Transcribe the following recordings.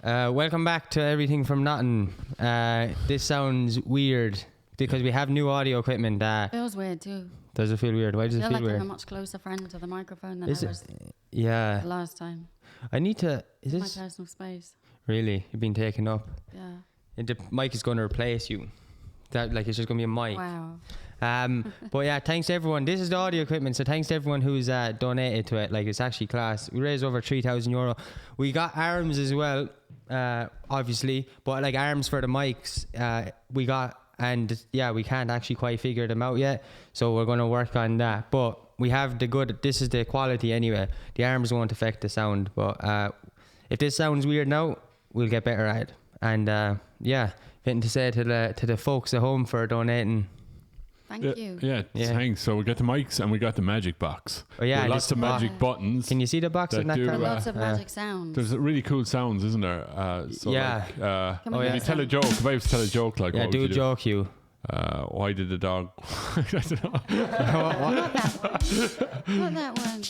Welcome back to Everything from Nothing. This sounds weird because we have new audio equipment. Feels weird too. Does it feel weird? Why does it feel like weird? I'm a much closer friend to the microphone than Is I it? was Yeah. the last time. I need to. Is My this personal space. really? You've been taken up. Yeah. The mic is going to replace you. That it's just going to be a mic. Wow. But yeah, thanks to everyone. This is the audio equipment, so thanks to everyone who's donated to it. Like, it's actually class. We raised over €3,000. We got arms as well, obviously, but like arms for the mics, we got, and yeah, we can't actually quite figure them out yet, so we're going to work on that. But we have this is the quality anyway. The arms won't affect the sound, but if this sounds weird now, we'll get better at it. And yeah, anything to say to the folks at home for donating. Thank you. Yeah, thanks. So we got the mics and we got the magic box. Oh yeah, lots of magic buttons. Can you see the box in that And camera? lots of magic sounds. There's really cool sounds, isn't there? Yeah. If you tell a joke, if I was to tell a joke, like, Yeah, what do would a you joke, you. why did the dog? I don't know. Not that one.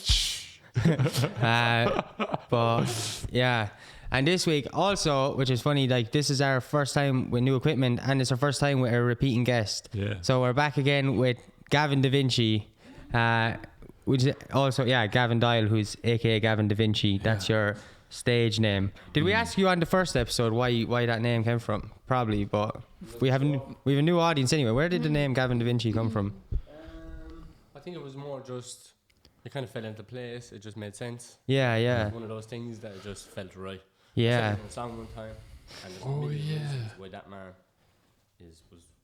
But yeah. And this week also, which is funny, like this is our first time with new equipment and it's our first time with a repeating guest. Yeah. So we're back again with GavinDaVinci, which is also, Gavin Dial, who's aka GavinDaVinci. That's your stage name. Did we ask you on the first episode why that name came from? Probably, but we have a new audience anyway. Where did the name GavinDaVinci come from? I think it was more just, it kind of fell into place. It just made sense. Yeah. It was one of those things that just felt right. Yeah. I sang a song one time, and there's a million reasons why that man was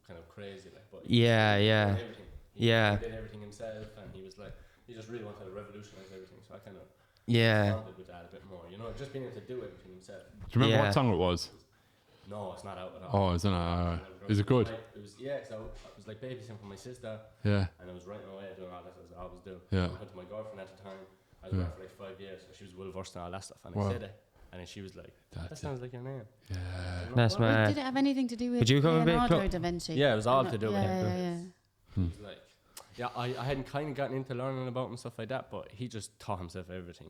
kind of crazy, like. But he did everything. He did everything himself, and he was like, he just really wanted to revolutionize everything. So I kind of bonded with that a bit more, just being able to do everything himself. Do you remember what song it was? No, it's not out at all. Oh, isn't it? Is it good? So I was like babysitting for my sister. Yeah. And I was writing away doing all that as I always do. Yeah. I went to my girlfriend at the time. I was with her for like 5 years, so she was well versed in all that stuff. And I said it, and then she was like, "That sounds like your name." Yeah. That's mad. Did it have anything to do with Could you come a bit Leonardo da Vinci? Yeah, it was all to do with him. Yeah. He was like, I hadn't kind of gotten into learning about him and stuff like that, but he just taught himself everything.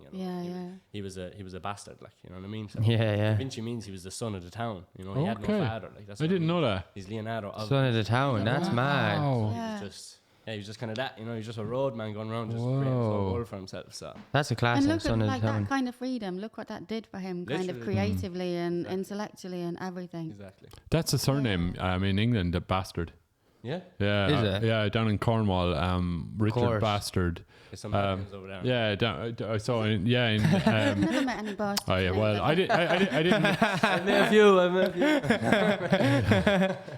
He was a bastard, like, you know what I mean? So Da Vinci means he was the son of the town. He had no father. Like, that's I didn't know that. He's Leonardo. Son of the town. That's mad. He was just kind of that, he was just a roadman going around just creating his own world for himself. So that's a And classic look son at of like the town. that kind of freedom. Look what that did for him, kind of creatively and intellectually and everything. exactly. That's a surname in England, the Bastard. Yeah. Yeah. Is it? Yeah, down in Cornwall, Richard course. Bastard. There's some Americans over there. Yeah, I saw in I've never met any bastards. oh yeah, well, I didn't. I met a few.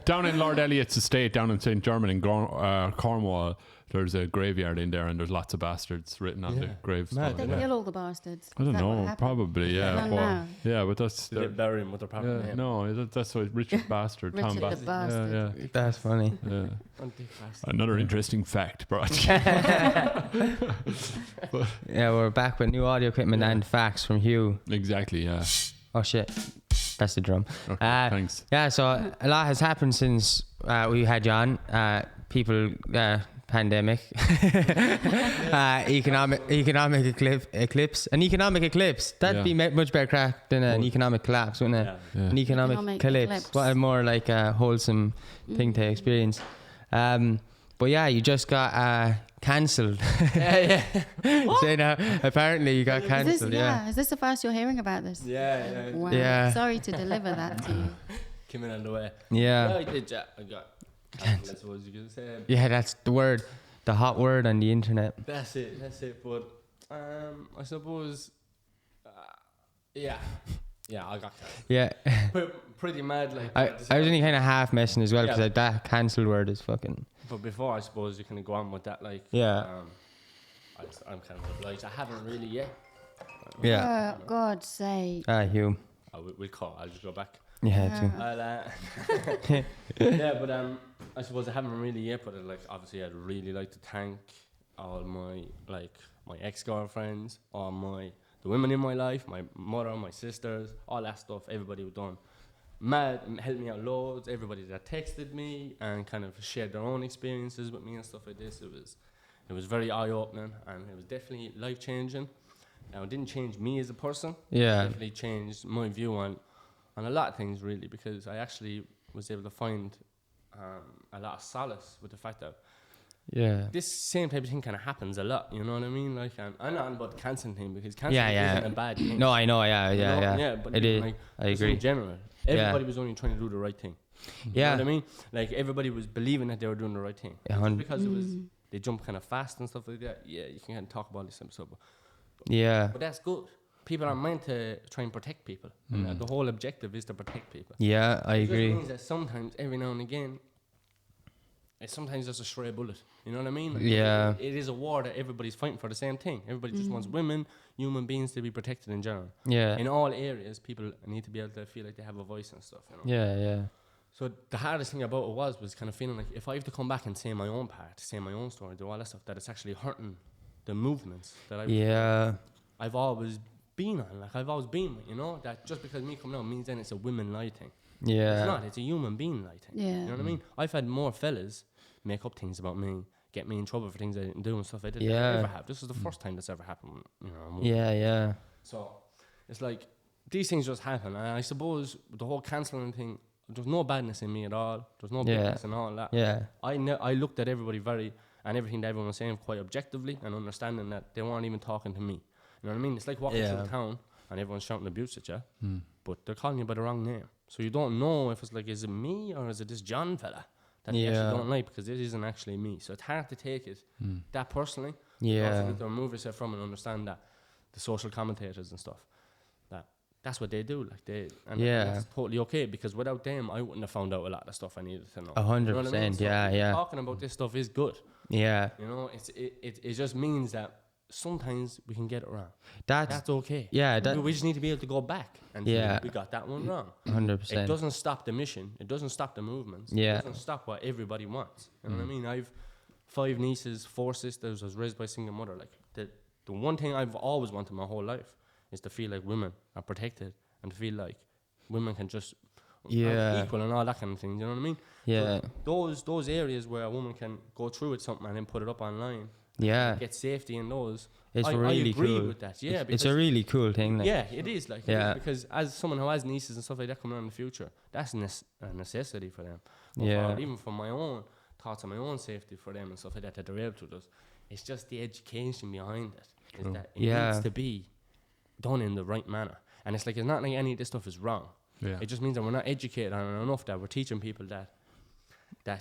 Down in Lord Eliot's estate, down in St. German in Cornwall, there's a graveyard in there, and there's lots of bastards written on the graves. Mad, They kill all the bastards. I don't Is that what know, happened? probably, I don't know. but that's They bury him with their proper name. no, that's what Richard Bastard, Tom Richard the Bastard. Bastard. Yeah, That's funny. yeah. Antique bastard. Another interesting fact, bro. Yeah, we're back with new audio equipment and facts from Hugh. Exactly, yeah. Oh shit, that's the drum. Okay, thanks. Yeah, so a lot has happened since we had you on. People, pandemic, economic eclipse. An economic eclipse. That'd be much better crack than an economic collapse, wouldn't it? Yeah. An economic eclipse. What a more like a wholesome thing to experience. But yeah, you just got cancelled. So now, apparently you got cancelled. Is this the first you're hearing about this? Yeah. Wow. Yeah. Sorry to deliver that to you. Came in on the way. Yeah. I did, I got cancelled, that's what you can say. Yeah, that's the word, the hot word on the internet. That's it. But I suppose, I got cancelled. Yeah. Pretty mad, like. I was only kind of half messing as well because Yeah. that cancelled word is fucking. But before, I suppose you kind of go on with that, like. Yeah. I'm kind of obliged. I haven't really yet. Yeah. For God's sake. Hugh. We'll call. I'll just go back. Yeah, too. But I suppose I haven't really yet. But obviously, I'd really like to thank all my ex-girlfriends, all the women in my life, my mother, my sisters, all that stuff. Everybody who done mad helped me out loads. Everybody that texted me and kind of shared their own experiences with me and stuff like this. It was very eye-opening, and it was definitely life-changing. Now, it didn't change me as a person. Yeah. It definitely changed my view on on a lot of things really, because I actually was able to find a lot of solace with the fact that this same type of thing kind of happens a lot, you know what I mean? Like, I'm not about the cancelling thing, because cancelling isn't a bad thing. No, I know, But it is. like, I agree. in general, everybody was only trying to do the right thing. You know what I mean? Like, everybody was believing that they were doing the right thing. Just because it was, they jump kind of fast and stuff like that. Yeah, you can kind of talk about this and stuff. But that's good. People are meant to try and protect people. And the whole objective is to protect people. Yeah, I agree. It means that sometimes, every now and again, it's sometimes just a stray bullet. You know what I mean? Like, it is a war that everybody's fighting for the same thing. Everybody just wants women, human beings to be protected in general. Yeah. In all areas, people need to be able to feel like they have a voice and stuff. You know? Yeah. So the hardest thing about it was kind of feeling like if I have to come back and say my own part, say my own story, do all that stuff, that it's actually hurting the movements that I've always been on. Like, I've always been with, you know? That just because me coming out means then it's a women lie thing. Yeah. It's not. It's a human being lie thing. Yeah. You know what I mean? I've had more fellas make up things about me, get me in trouble for things I didn't do and stuff I didn't ever have. This is the first time that's ever happened. You know. Yeah. So it's like these things just happen, and I suppose the whole cancelling thing, there's no badness in me at all. There's no badness and all that. Yeah. I looked at everybody and everything that everyone was saying quite objectively, and understanding that they weren't even talking to me. You know what I mean? It's like walking through the town and everyone's shouting abuse at you, but they're calling you by the wrong name. So you don't know if it's like, is it me or is it this John fella that you actually don't like, because it isn't actually me. So it's hard to take it that personally. Yeah. Also need to remove yourself from and understand that the social commentators and stuff, that's what they do. Like that's totally okay, because without them, I wouldn't have found out a lot of the stuff I needed to know. 100%. Yeah. Talking about this stuff is good. Yeah. You know, it just means that sometimes we can get it wrong. That's okay. Yeah. We just need to be able to go back and say, we got that one wrong. 100%. It doesn't stop the mission. It doesn't stop the movements. Yeah. It doesn't stop what everybody wants. You know what I mean? I've 5 nieces, 4 sisters. I was raised by a single mother. Like, the one thing I've always wanted my whole life is to feel like women are protected and to feel like women can just are equal and all that kind of thing. You know what I mean? Yeah. So those areas where a woman can go through with something and then put it up online. Yeah. Get safety in those. It's I really agree cool with that. Yeah, it's a really cool thing. Like. Yeah, it is. Like, because as someone who has nieces and stuff like that coming on in the future, that's a necessity for them. But even for my own thoughts on my own safety for them and stuff like that they're able to do. It's just the education behind it. Is that it needs to be done in the right manner. And it's like, it's not like any of this stuff is wrong. Yeah. It just means that we're not educated on it enough, that we're teaching people that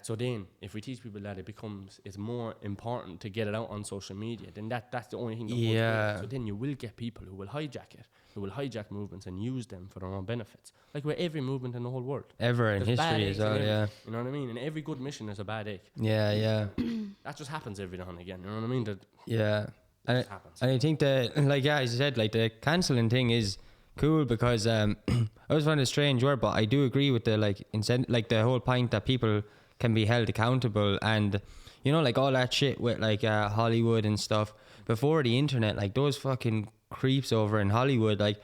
so then if we teach people that it's more important to get it out on social media, then that's the only thing that works. So then you will get people who will hijack it, who will hijack movements and use them for their own benefits. Like with every movement in the whole world. Ever in history as well, You know what I mean? And every good mission is a bad egg. Yeah. That just happens every now and again, you know what I mean? And I think that, like, as you said, like, the cancelling thing is cool, because I always find it a strange word, but I do agree with the, like, the whole point that people can be held accountable, and, you know, like, all that shit with, like, Hollywood and stuff before the internet, like, those fucking creeps over in Hollywood, like,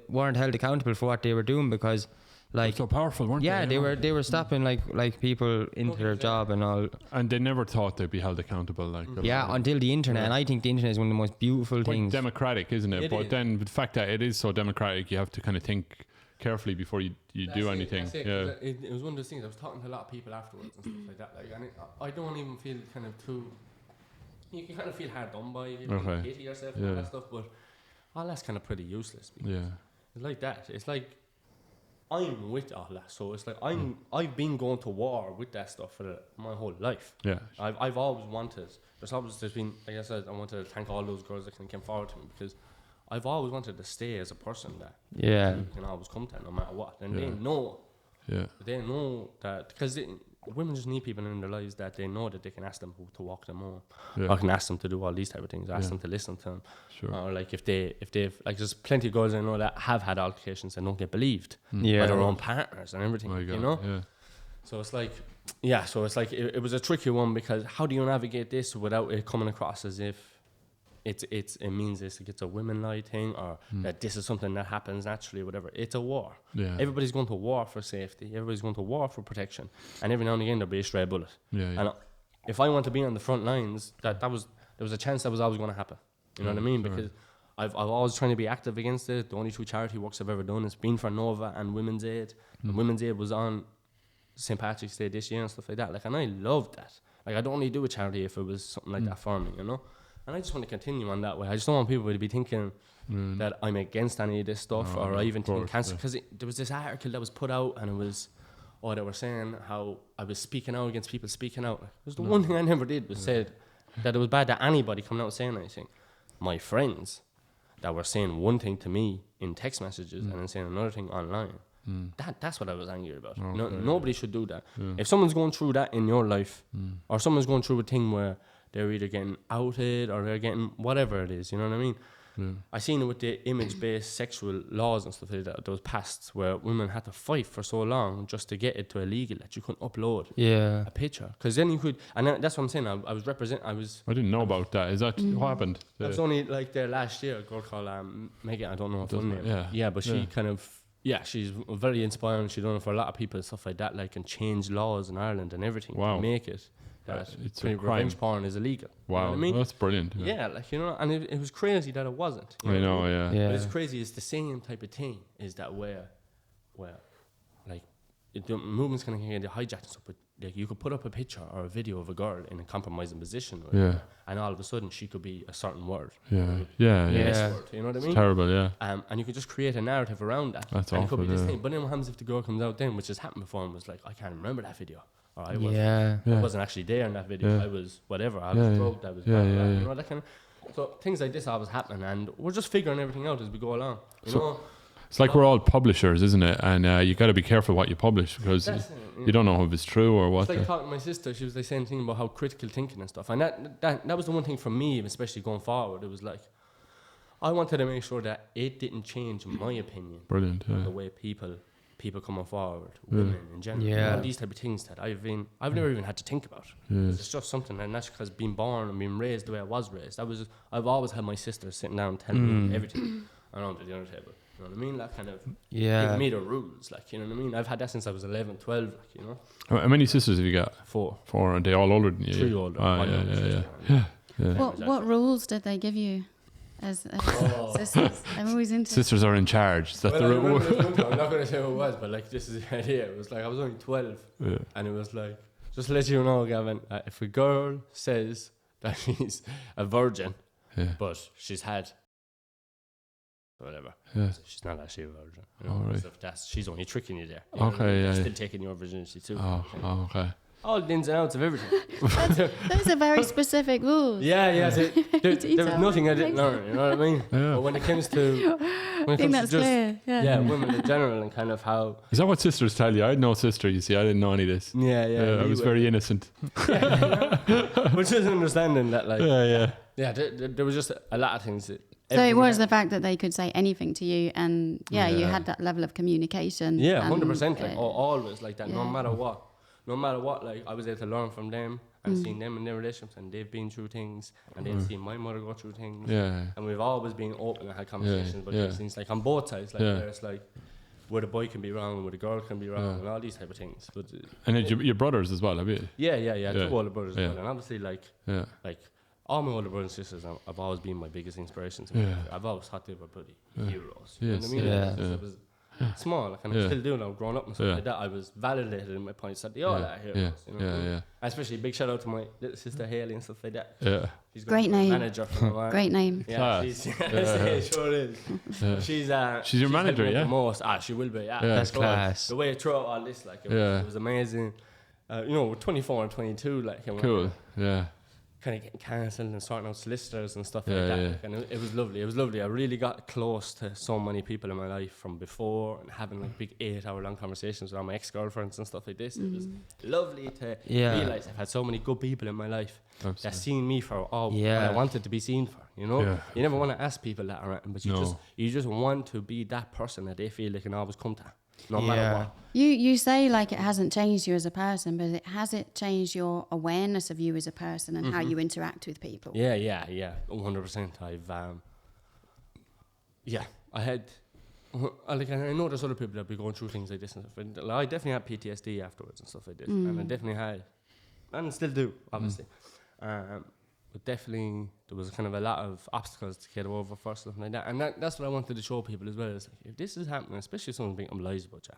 weren't held accountable for what they were doing, because, like, so powerful, weren't they? They were stopping like people into their job and all, and they never thought they'd be held accountable. Like, until the internet. And I think the internet is one of the most beautiful things. Democratic, isn't it? But then the fact that it is so democratic, you have to kind of think carefully before you do anything. It was one of those things. I was talking to a lot of people afterwards and stuff like that. Like, and I don't even feel kind of too. You can kind of feel hard done by. You hate yourself and all that stuff, but all that's kind of pretty useless. It's like that. It's like, I'm with all that, so it's like I've been going to war with that stuff for my whole life. Yeah, I've always wanted. There's been, like I said, I wanted to thank all those girls that came forward to me, because I've always wanted to stay as a person that you can always come to, no matter what. And they know that, because women just need people in their lives that they know that they can ask them to walk them home, or can ask them to do all these type of things, ask them to listen to them. Or like if they've like, there's plenty of girls I know that have had altercations and don't get believed by their own partners and everything, you know. So it's like, it was a tricky one, because how do you navigate this without it coming across as if it means it's a women lie thing, or that this is something that happens naturally, or whatever. It's a war. Everybody's going to war for safety. Everybody's going to war for protection. And every now and again there'll be a stray bullet. And if I want to be on the front lines, there was a chance that was always going to happen. You know what I mean? Because I've always trying to be active against it. The only 2 charity works I've ever done has been for Nova and Women's Aid. And Women's Aid was on St. Patrick's Day this year and stuff like that. Like, and I loved that. Like, I'd only do a charity if it was something like that for me, you know? And I just want to continue on that way. I just don't want people to be thinking that I'm against any of this stuff or I even think cancer. Because there was this article that was put out and it was, they were saying how I was speaking out against people speaking out. It was the one thing I never did was said that it was bad that anybody coming out saying anything. My friends that were saying one thing to me in text messages and then saying another thing online. That's what I was angry about. Nobody should do that. If someone's going through that in your life or someone's going through a thing where they're either getting outed or they're getting whatever it is, you know what I mean? I seen it with the image-based sexual laws and stuff like that was passed where women had to fight for so long just to get it to illegal that you couldn't upload a picture. Because then you could, and that's what I'm saying, I didn't know about that. Is that what happened? That was only like there last year, a girl called Megan, I don't know her full name. Yeah, but she kind of, she's very inspiring. She's done it for a lot of people and stuff like that, like, and change laws in Ireland and everything to make it. It's a revenge porn is illegal. Wow, you know what I mean? That's brilliant. Yeah, like, you know, and it was crazy that it wasn't. I know, But it's crazy. It's the same type of thing. Is that where like the movement's kind of get hijacked and stuff. But like, you could put up a picture or a video of a girl in a compromising position, and all of a sudden she could be a certain word. Yeah. Word, you know what I mean? It's terrible. Yeah. And you could just create a narrative around that. That's and awful. It could be this thing. But then what happens if the girl comes out then, which has happened before, and was like, I can't remember that video. Or I wasn't actually there in that video. I was whatever. I was drugged. I was blah, blah, you know, that kind of. So things like this always happen, and we're just figuring everything out as we go along. You know, it's like we're all publishers, isn't it? And you got to be careful what you publish because you don't know if it's true or what. It's like talking to my sister. She was like saying things about how critical thinking and stuff, and that was the one thing for me, especially going forward. It was like I wanted to make sure that it didn't change my opinion. Brilliant. Yeah. The way people coming forward, women in general, all these type of things that I've never even had to think about. It's just something, and that's because being born and being raised the way I was raised. I've always had my sister sitting down telling me everything around the dinner table. You know what I mean? That kind of giving me the rules, like, you know what I mean? I've had that since I was 11, 12, like, you know. How many sisters have you got? 4. Are they all older than you? 3 older. Yeah. What rules did they give you as sisters? I'm always into sisters are in charge. Is that the rule? I'm not going to say who it was, but like, this is the idea. It was like I was only 12, and it was like, just to let you know, Gavin, if a girl says that she's a virgin, but she's had whatever, she's not actually a virgin. You know? So she's only tricking you there. You know, still taking your virginity too. Okay. All the ins and outs of everything. Those are very specific rules. Yeah. There was nothing I didn't learn. You know what I mean? Yeah. But when it comes to, just clear. women in general and kind of how. Is that what sisters tell you? I had no sister. You see, I didn't know any of this. Yeah. I was very innocent. Which is understanding that, like. Yeah. There was just a lot of things. So it was the fact that they could say anything to you, and you had that level of communication. Yeah, 100%. Like always like that, no matter what. No matter what, like, I was able to learn from them and seeing them in their relationships, and they've been through things, and they've seen my mother go through things. Yeah. And we've always been open and had conversations about these things, like on both sides, like where it's like where the boy can be wrong, where the girl can be wrong, and all these type of things. But and your brothers as well, have you? Yeah. 2 older brothers as well, and obviously like all my older brothers and sisters have always been my biggest inspirations. I've always thought they were bloody heroes. You know what I mean? It was small, like, and I still do now, growing up and stuff like that. I was validated in my points that they all are heroes. You know? Especially big shout out to my little sister Haley and stuff like that. Yeah. She's great name. Manager for my Great name. Yeah, sure is. She's your manager, the most. She will be. Yeah, that's class. The way throughout all this, like, it was amazing. You know, 24 and 22, like, cool. Kind of getting cancelled and sorting out solicitors and stuff like that. Like, and it was lovely. It was lovely. I really got close to so many people in my life from before, and having like big 8-hour-long conversations with all my ex-girlfriends and stuff like this. It was lovely to realise I've had so many good people in my life that seen me for what I wanted to be seen for. You know, you never want to ask people that around, but you just want to be that person that they feel they can always come to. No matter what. You say like it hasn't changed you as a person, but has it changed your awareness of you as a person and how you interact with people? Yeah, 100%. I had, like, I know there's other people that be going through things like this and stuff. And I definitely had PTSD afterwards and stuff like this, and I definitely had, and still do, obviously. but definitely there was kind of a lot of obstacles to get over first, stuff like that. And that's what I wanted to show people as well. Is like, if this is happening, especially if someone's making up lies about you,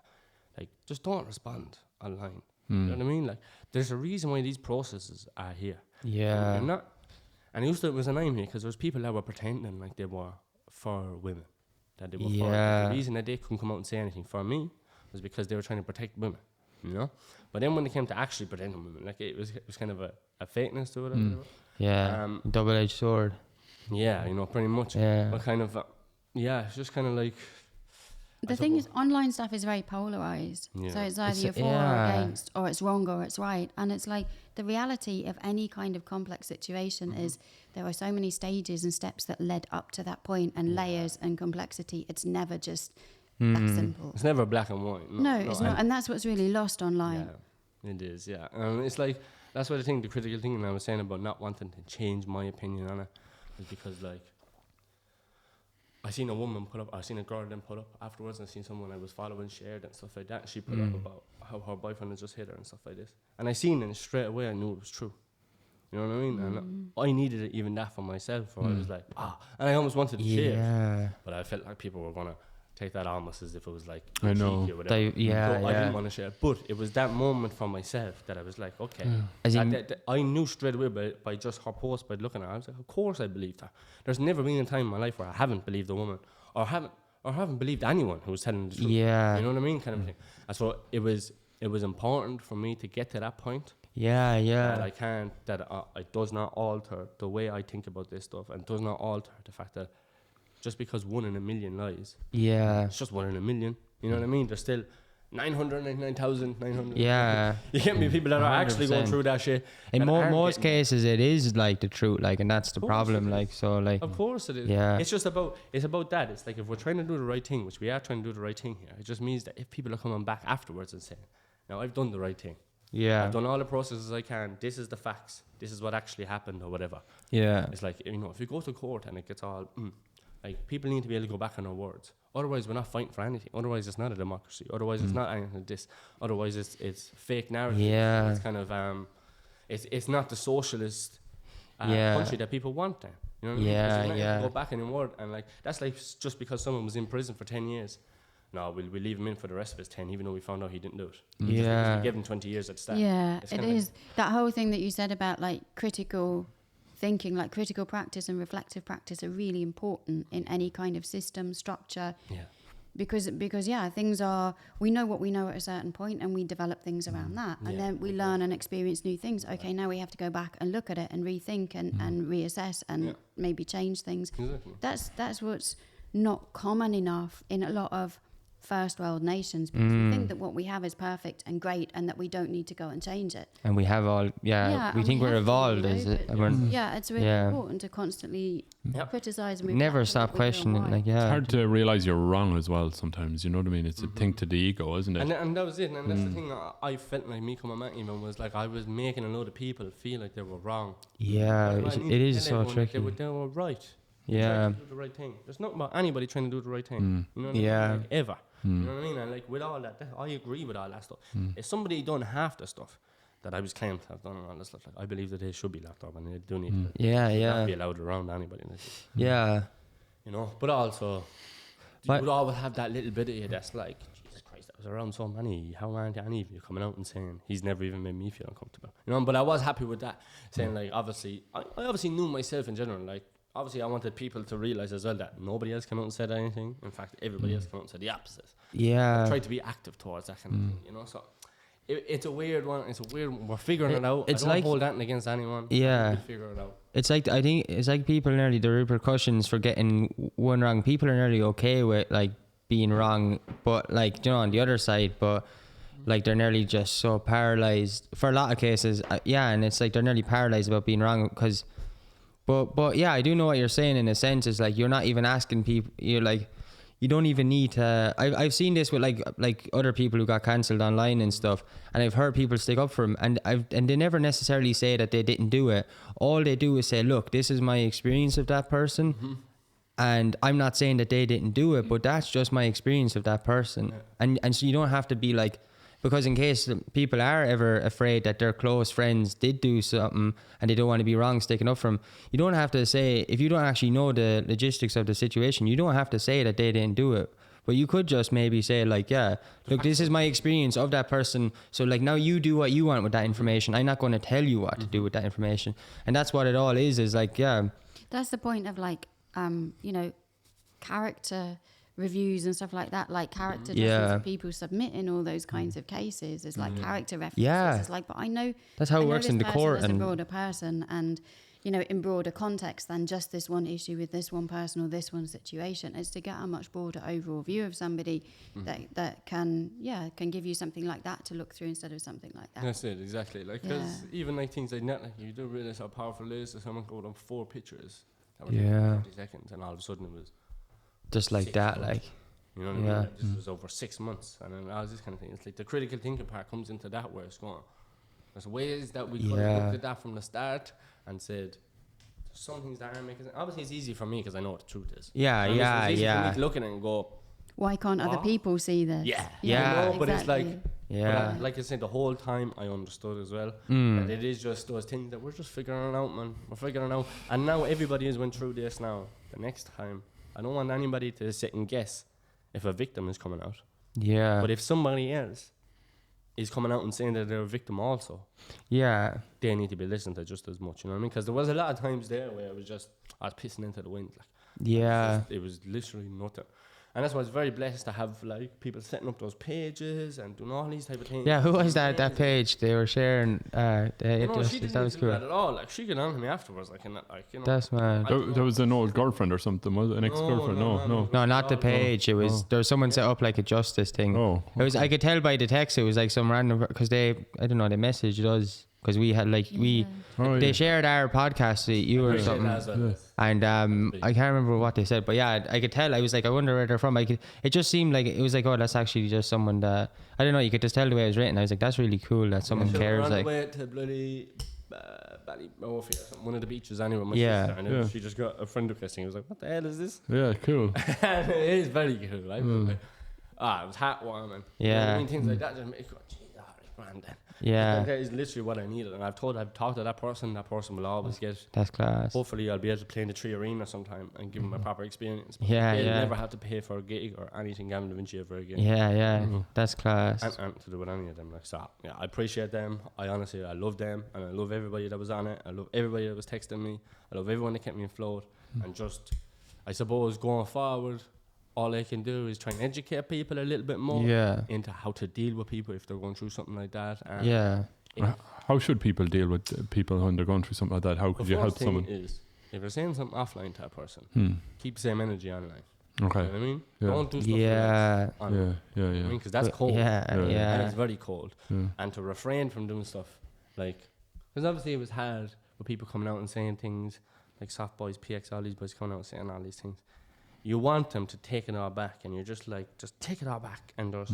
like just don't respond online. You know what I mean? Like there's a reason why these processes are here. Yeah. And I used to it was annoying me because there was people that were pretending like they were for women, that they were for. Yeah. The reason that they couldn't come out and say anything for me was because they were trying to protect women, you know. But then when it came to actually protecting women, like it was kind of a fakeness to it. Yeah. Double-edged sword. Yeah, you know, pretty much. Yeah. But kind of, it's just kind of like. The thing is, online stuff is very polarized. Yeah. So it's either It's- you're for or against, or it's wrong or it's right. And it's like the reality of any kind of complex situation is there are so many stages and steps that led up to that point, and layers and complexity. It's never just that simple. It's never black and white. No, it's not. And that's what's really lost online. Yeah, it is, yeah. It's like, that's what I think the critical thinking I was saying about not wanting to change my opinion on it is because, like, I seen a woman put up, I seen a girl then put up afterwards, and I seen someone I was following shared and stuff like that. She put up about how her boyfriend had just hit her and stuff like this. And I seen it straight away, I knew it was true. You know what I mean? And I needed it, even that for myself. Or I was like, and I almost wanted to shave. Yeah. But I felt like people were going to take that almost as if it was like I know. cheeky or whatever. I didn't want to share. But it was that moment for myself that I was like, okay. As in- that I knew straight away by just her post, by looking at her. I was like, of course I believed her. There's never been a time in my life where I haven't believed a woman or haven't believed anyone who was telling the truth. Yeah. You know what I mean? Kind of thing. And so it was important for me to get to that point. Yeah. That I can't, that it does not alter the way I think about this stuff, and does not alter the fact that just because 1 in a million lies, Yeah. it's just 1 in a million. You know what I mean? There's still 999,900. Yeah. You get me? People that are actually going 100%. through that shit. In and aren't most getting it. cases, it is like the truth, like, and that's the course problem, it like, so, like, Of course it is. Yeah. It's about that. It's like if we're trying to do the right thing, which we are trying to do the right thing here, it just means that if people are coming back afterwards and saying, now I've done the right thing. yeah, I've done all the processes I can. This is the facts. This is what actually happened or whatever. yeah, It's like, you know, if you go to court and it gets all, like people need to be able to go back on their words. Otherwise, we're not fighting for anything. Otherwise, it's not a democracy. Otherwise, it's not anything like this. Otherwise, it's fake narrative. Yeah. It's kind of, it's not the socialist Yeah. country that people want then. You know what I mean? Yeah, 'Cause you're not able yeah. to go back anymore. And like, that's like just because someone was in prison for 10 years. No, we'll leave him in for the rest of his 10, even though we found out he didn't do it. Yeah. We gave him 20 years at the start. Yeah, It's it kinda is. That whole thing that you said about like critical thinking, like critical practice and reflective practice are really important in any kind of system, structure. Yeah. Because yeah, things are, we know what we know at a certain point and we develop things around that. And Yeah, then we learn and experience new things. Okay, now we have to go back and look at it and rethink and reassess and Yeah. maybe change things. Exactly. That's what's not common enough in a lot of first world nations, because we think that what we have is perfect and great and that we don't need to go and change it. and we have all, we and think we're have to, evolved, you know, is it? but And we're- yeah, it's really Yeah. important to constantly criticize and never reflect on stop what we do and questioning, why. like, It's yeah, hard to realize you're wrong as well sometimes, you know what I mean? It's a thing to the ego, isn't it? And that was it. And that's the thing I felt like me coming back even was like I was making a lot of people feel like they were wrong. yeah, But I it need to is tell so everyone that tricky. They were right. Yeah. Trying to do the right thing. There's nothing about anybody trying to do the right thing. You know what I Yeah. mean? Like, ever. You know what I mean? And like with all that, I agree with all that stuff. If somebody done half the stuff that I was claimed to have done and all that stuff, like, I believe that they should be locked up and they do need to not be Yeah, allowed around anybody. Like, yeah, you know, but also you But- would always have that little bit of you that's like, Jesus Christ, I was around so many. How aren't any of you coming out and saying he's never even made me feel uncomfortable? You know, but I was happy with that, saying like, obviously, I obviously knew myself in general. Like, obviously, I wanted people to realize as well that nobody else came out and said anything. In fact, everybody else came out and said the opposite. yeah. Tried to be active towards that kind of thing, you know. So it's a weird one. It's a weird one. We're figuring it out. It's I don't like- hold that against anyone. Yeah. We'll figure it out. It's like, I think it's like people nearly, the repercussions for getting one wrong, people are nearly okay with like being wrong, but like, you know, on the other side, but like they're nearly just so paralyzed for a lot of cases. And it's like they're nearly paralyzed about being wrong because, but yeah, I do know what you're saying in a sense. It's like you're not even asking people, you're like, you don't even need to. I've seen this with like other people who got cancelled online and stuff, and I've heard people stick up for them, and they never necessarily say that they didn't do it. All they do is say, look, this is my experience of that person, and I'm not saying that they didn't do it, but that's just my experience of that person, and so you don't have to be like, because in case the people are ever afraid that their close friends did do something and they don't want to be wrong sticking up for them, you don't have to say, if you don't actually know the logistics of the situation, you don't have to say that they didn't do it. But you could just maybe say like, yeah, look, this is my experience of that person. So like now you do what you want with that information. I'm not going to tell you what to do with that information. And that's what it all is like, yeah. That's the point of like, you know, character reviews and stuff like that. Like character judgments of people submitting all those kinds of cases is like character references. Yeah. It's like, but I know that's how it works in the court. As a broader person and, you know, in broader context than just this one issue with this one person or this one situation. It's to get a much broader overall view of somebody that can give you something like that to look through instead of something like that. That's it, exactly. Like, because even like things like that, like you do realize how powerful it is that someone go on 4 pictures that were taken in 30 seconds, and all of a sudden it was just like that, months. like, you know what I mean? Like, this was over 6 months, and then all this kind of thing. It's like the critical thinking part comes into that where it's going. There's ways that we could have looked at that from the start and said, some things that aren't making sense. Obviously, it's easy for me because I know what the truth is. Yeah, and it's easy for me yeah. to look at it and go, Why can't other people see this? Yeah. I know, but it's like, Yeah. like I said, the whole time I understood as well that it is just those things that we're just figuring out, man. We're figuring out, and now everybody has went through this. Now, the next time, I don't want anybody to sit and guess if a victim is coming out. Yeah. But if somebody else is coming out and saying that they're a victim also, yeah. they need to be listened to just as much, you know what I mean? Because there was a lot of times there where I was pissing into the wind. Like, Yeah. it was literally nothing. And that's why it's very blessed to have like people setting up those pages and doing all these type of things. Yeah, who was that page they were sharing? No, she That didn't was do cool. that at all. Like, she got on to me afterwards, like, and that, like, you know. That's mad. There was an old girlfriend or something, was it? An ex-girlfriend? No. No, not the page. It was there was someone set up like a justice thing. Oh, It was. I could tell by the text. It was like some random because they. I don't know. They messaged us because we had like we. Oh, They yeah. shared our podcast. You or something. And I can't remember what they said, but yeah, I could tell. I was like, I wonder where they're from. It just seemed like it was like, oh, that's actually just someone that I don't know. You could just tell the way it was written. I was like, that's really cool that someone cares. On Like, the way to bloody Ballymorphy or something, one of the beaches anyway. My Yeah. sister, and then she just got a friend requesting. He was like, "What the hell is this?" Yeah, cool. And it is very cool. Right? It was heartwarming. Yeah. You know what I mean, things like that just make you go, "Gee, grand then." yeah, And that is literally what I needed, and I've talked to that person. That person will always get. that's class. Hopefully, I'll be able to play in the 3 Arena sometime and give them a proper experience. But Yeah, they'll yeah. never have to pay for a gig or anything GavinDaVinci ever again. Yeah, that's class. And to do with any of them. Like, so, yeah, I appreciate them. I love them, and I love everybody that was on it. I love everybody that was texting me. I love everyone that kept me afloat. And just, I suppose, going forward, all I can do is try and educate people a little bit more Yeah, into how to deal with people if they're going through something like that. And yeah, How should people deal with people when they're going through something like that? How could the you help first thing someone? is, if you're saying something offline to a person, keep the same energy online. Okay. You know what I mean? Yeah. Don't do stuff yeah, online. Yeah. I mean, because that's cold. yeah, And yeah. it's very cold. And to refrain from doing stuff like, because obviously it was hard with people coming out and saying things like Soft Boys, PX, all these boys coming out and saying all these things. You want them to take it all back, and you're just like, just take it all back, and just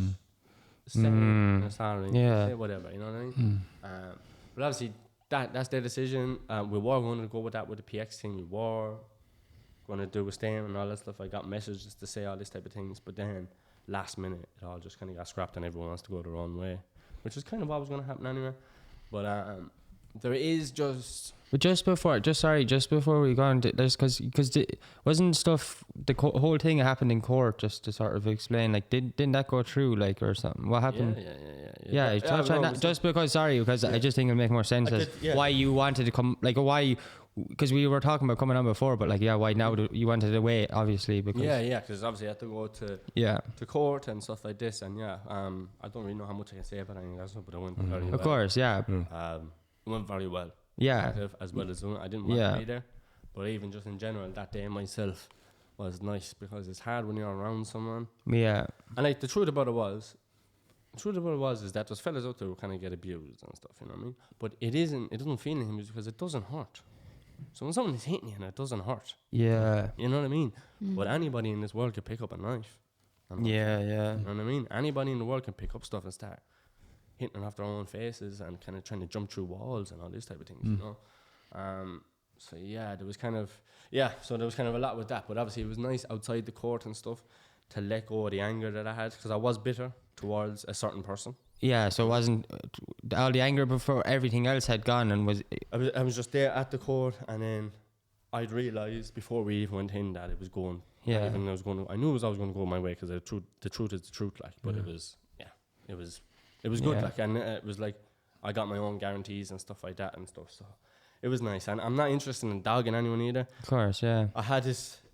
say it, sorry, Yeah. say whatever, you know what I mean? But obviously that's their decision. We were going to go with that with the PX thing. We were going to do with staying and all that stuff. I got messages to say all this type of things, but then last minute it all just kind of got scrapped, and everyone wants to go their own way, which is kind of what was going to happen anyway. But there is just. But just before we go on, there's because wasn't stuff the whole thing happened in court, just to sort of explain, like didn't that go through, like, or something? What happened? Yeah, touch on that, just because I just think it'll make more sense as why you wanted to come, like why, because we were talking about coming on before, but like why now you wanted to wait, obviously, because because obviously I had to go to court and stuff like this, and I don't really know how much I can say about anything else, but it went very well. Of course, yeah. It went very well. Yeah. As well as I didn't want to be there, but even just in general, that day myself was nice, because it's hard when you're around someone. Yeah. And like the truth about it was is that those fellas out there who kind of get abused and stuff, you know what I mean? But it doesn't feel anything because it doesn't hurt. So when someone is hitting you and it doesn't hurt, Yeah. you know what I mean? But anybody in this world could pick up a knife. Yeah. You know what I mean? Anybody in the world can pick up stuff and start hitting off their own faces and kind of trying to jump through walls and all these type of things, you know. So there was kind of a lot with that. But obviously it was nice outside the court and stuff to let go of the anger that I had, because I was bitter towards a certain person. Yeah, so it wasn't all the anger before everything else had gone, and was I was just there at the court, and then I'd realised before we even went in that it was going. Yeah. Even I knew I was going to go my way, because the truth is the truth, like. But it was good, Yeah. like, and it was like I got my own guarantees and stuff like that and stuff. So it was nice, and I'm not interested in dogging anyone either. of course, yeah. I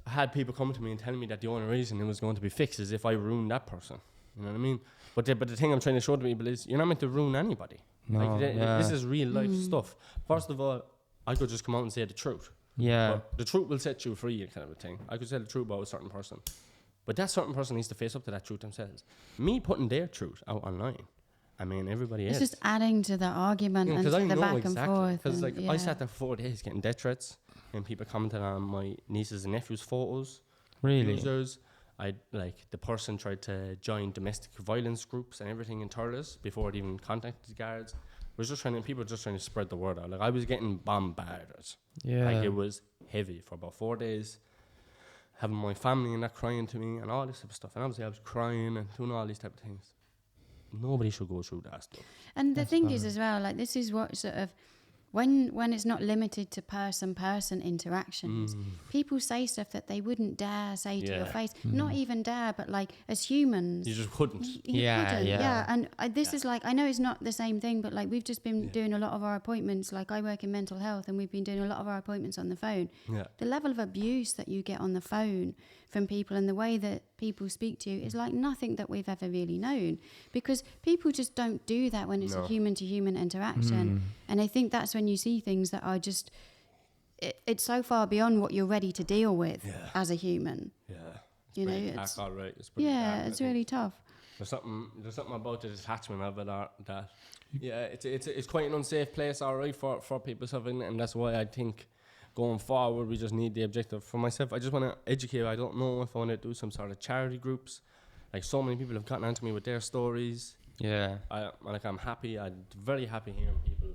had people coming to me and telling me that the only reason it was going to be fixed is if I ruined that person. You know what I mean? But the thing I'm trying to show to people is you're not meant to ruin anybody. No, This is real life stuff. First of all, I could just come out and say the truth. Yeah. But the truth will set you free, kind of a thing. I could say the truth about a certain person, but that certain person needs to face up to that truth themselves. Me putting their truth out online, I mean, everybody It's else. just adding to the argument and to the back and forth. Because like and, I sat there for 4 days getting death threats, and people commented on my nieces and nephews' photos. Really? Users. The person tried to join domestic violence groups and everything in Thurles before it even contacted the guards. People were just trying to spread the word out. Like, I was getting bombarded. Yeah. Like, it was heavy for about 4 days. Having my family and that crying to me and all this type of stuff. And obviously I was crying and doing all these type of things. Nobody should go through that stuff. And the thing is as well, like, this is what sort of, when it's not limited to person interactions, people say stuff that they wouldn't dare say to your face. Not even dare, but like as humans, You just couldn't. you couldn't. Yeah. And this is like, I know it's not the same thing, but like we've just been doing a lot of our appointments. Like, I work in mental health, and we've been doing a lot of our appointments on the phone. Yeah. The level of abuse that you get on the phone from people and the way that people speak to you is like nothing that we've ever really known, because people just don't do that when it's a human to human interaction. And I think that's when you see things that are just, it's so far beyond what you're ready to deal with as a human. Yeah. You know, it's it's, all right. It's pretty dark, it's I think. really tough. There's something about the detachment of it that it's quite an unsafe place, all right, for people suffering, and that's why I think going forward we just need the objective. For myself, I just want to educate. I don't know if I want to do some sort of charity groups. Like, so many people have gotten onto me with their stories. Yeah. I'm happy. I'm very happy hearing people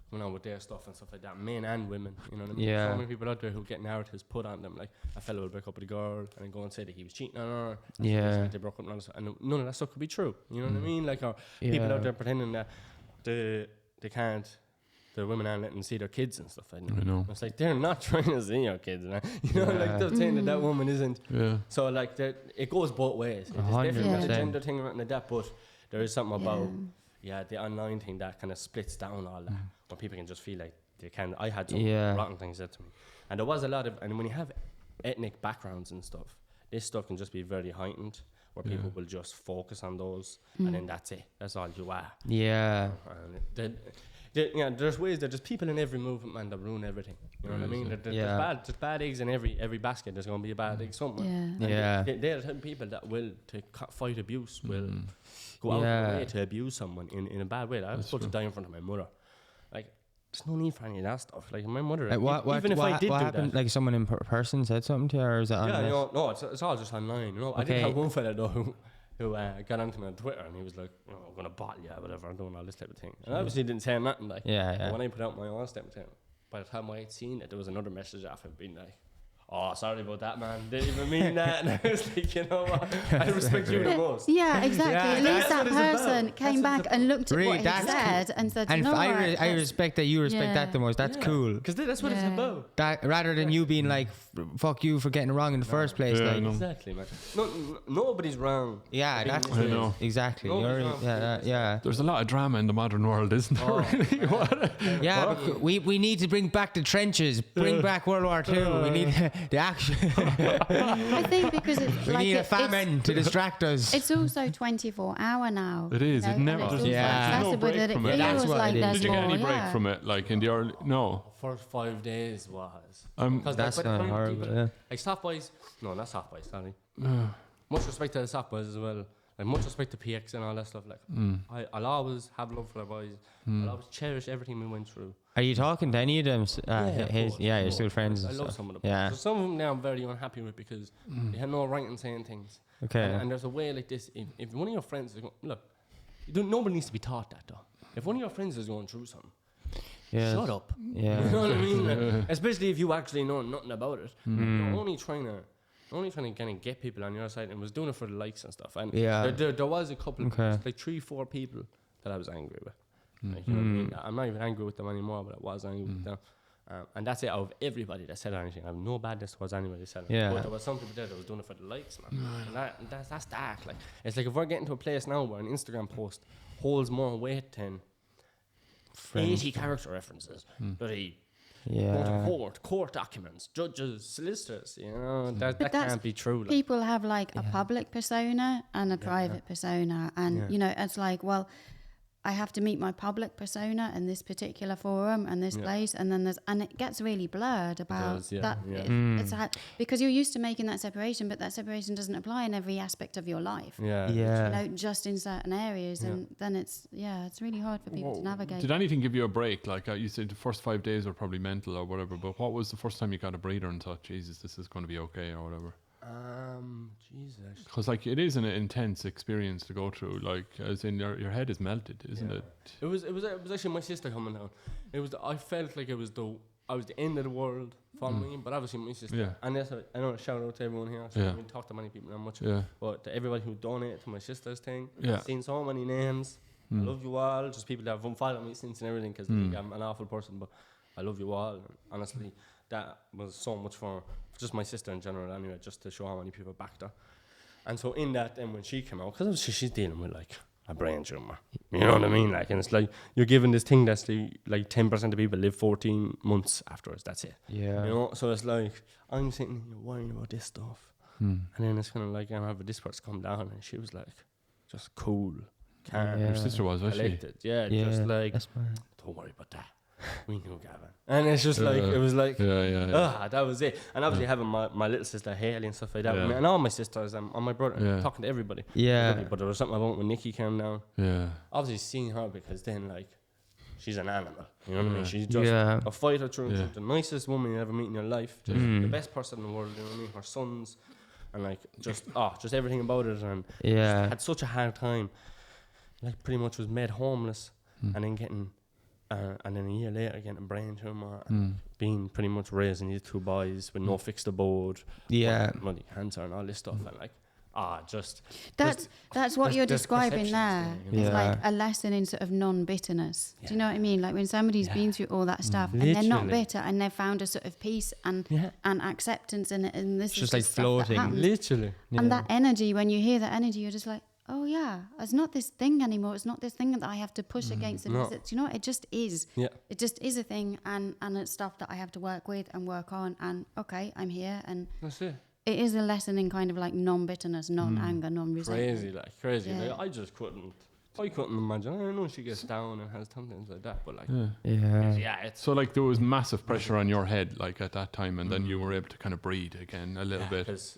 coming on with their stuff and stuff like that, men and women. You know what I mean? Yeah. So many people out there who get narratives put on them. Like, a fellow will break up with a girl and then go and say that he was cheating on her. And Yeah. they broke up and all this, and none of that stuff could be true. You know what I mean? Like, or people out there pretending that they can't. The women aren't letting them see their kids and stuff. I know. It's like, they're not trying to see your kids, man. You know, like, they're saying that woman isn't. Yeah. So, like, it goes both ways. It's definitely not a gender thing around like that, but there is something about the online thing that kind of splits down all that, where people can just feel like they can. I had some rotten things said to me, and there was a lot of. And when you have ethnic backgrounds and stuff, this stuff can just be very heightened, where people will just focus on those, and then that's it. That's all you are. Yeah. And there's ways. There's people in every movement, man, that ruin everything. You know what I mean? There's bad eggs in every basket. There's going to be a bad egg somewhere. Yeah. They're the type of people that will fight abuse, will go out of their way to abuse someone in a bad way. I was supposed to die in front of my mother. Like, there's no need for any of that stuff. Like, my mother, even if I did do happened? that. Like, someone in person said something to you, or is that on this? It's all just online. You know, I did have one fella though who got onto me on Twitter, and he was like, I'm gonna bottle you, whatever, I'm doing all this type of thing. And obviously didn't say nothing, like. But when I put out my own statement, by the time I had seen it, there was another message off him being like, oh, sorry about that, man. Didn't even mean that. And I was like, you know what? I respect you the most. Yeah, exactly. Yeah, At least that that's what it's person about. came back and looked at Really, what he that's said and said, And no, I respect that you respect that the most. That's cool. Because that's what it's about. That rather than you being like, fuck you for getting it wrong in the first place. Yeah, like, no. Exactly, man. Nobody's wrong. yeah, that's I know. exactly. Nobody's wrong. Yeah. There's a lot of drama in the modern world, isn't there? Really? Yeah, but we need to bring back the trenches. Bring back World War II. We need the action. I think because it's We like need a famine to distract us. It's also 24-hour now. It is. It never. There's There's Yeah. no break from it. That's what it is. there's Did you get more, any break from it? Like in the early? No. First 5 days was. That's by the not time horrible. people- Yeah. Like, soft boys. No, not soft boys, sorry. Much respect to the soft boys as well. Like, much respect to PX and all that stuff. Like, I'll always have love for the boys. I'll always cherish everything we went through. Are you talking to any of them? You're still friends. I and love stuff. some of the boys. Yeah. So some of them now I'm very unhappy with because they had no right in saying things. Okay. And there's a way like this. If one of your friends is going, look, nobody needs to be taught that though. If one of your friends is going through something, shut up. Yeah. You know what I mean? Like, especially if you actually know nothing about it. You're only trying to kind of get people on your side, and was doing it for the likes and stuff. And Yeah. there was a couple, Okay. like 3-4 people that I was angry with. Like, you know what I mean? I'm not even angry with them anymore, but I was angry with them. And that's it. Out of everybody that said anything, I have no badness towards anybody that said it. Yeah. But there was some people there that was doing it for the likes, man. And that's dark. Like, it's like if we're getting to a place now where an Instagram post holds more weight than 80 character references, bloody court documents, judges, solicitors, you know, that can't be true. Like. People have like a public persona and a private persona, and you know, it's like, well, I have to meet my public persona in this particular forum and this place, and then and it gets really blurred about that. It's because you're used to making that separation, but that separation doesn't apply in every aspect of your life. You know, just in certain areas, and then it's really hard for people to navigate. Did anything give you a break? Like you said, the first 5 days were probably mental or whatever, but what was the first time you got a breather and thought, Jesus, this is going to be okay or whatever? Jesus. Because like it is an intense experience to go through. Like as in your head is melted, isn't it? It was actually my sister coming down. I felt like I was the end of the world for me, but obviously my sister. Yeah. And that's I know, shout out to everyone here. So I haven't talked to many people that much. Yeah. But to everybody who donated to my sister's thing. Yeah. I've seen so many names. I love you all. Just people that have followed me since and everything, because I'm an awful person, but I love you all. And honestly, that was so much for just my sister in general anyway, just to show how many people backed her. And so in that, then when she came out, because obviously she's dealing with like a brain tumor, you know what I mean? Like, and it's like you're given this thing that's like 10% of people live 14 months afterwards. That's it. Yeah. You know, so it's like I'm sitting here worrying about this stuff, and then it's kind of like I'm having this person come down, and she was like just cool, calm. Your sister was she? Yeah, just like don't worry about that. We knew Gavin, and it's just like it was like that was it. And obviously having my little sister Haley and stuff like that, and all my sisters and my brother, talking to everybody. But there was something about when Nikki came down. Obviously seeing her, because then like she's an animal, you know what I mean? She's just a fighter through the nicest woman you ever meet in your life, just the best person in the world, you know what I mean? Her sons, and like just everything about it, and had such a hard time, like pretty much was made homeless, and then getting. And then a year later, getting a brain tumor, and being pretty much raising these two boys with no fixed abode, bloody cancer and all this stuff, and like, that's what you're describing there. It's like a lesson in sort of non-bitterness. Do you know what I mean? Like when somebody's been through all that stuff and they're not bitter and they've found a sort of peace and acceptance in it, and this just is like floating, literally. And that energy, when you hear that energy, you're just like, oh yeah, it's not this thing anymore. It's not this thing that I have to push against. You know, it just is. Yeah. It just is a thing, and it's stuff that I have to work with and work on. And okay, I'm here, and that's it. It is a lesson in kind of like non-bitterness, non-anger, non-resentment. Crazy. Yeah. Like, I couldn't imagine. I know she gets down and has something like that, but like, it's so like there was massive pressure on your head, like at that time, and then you were able to kind of breathe again a little bit.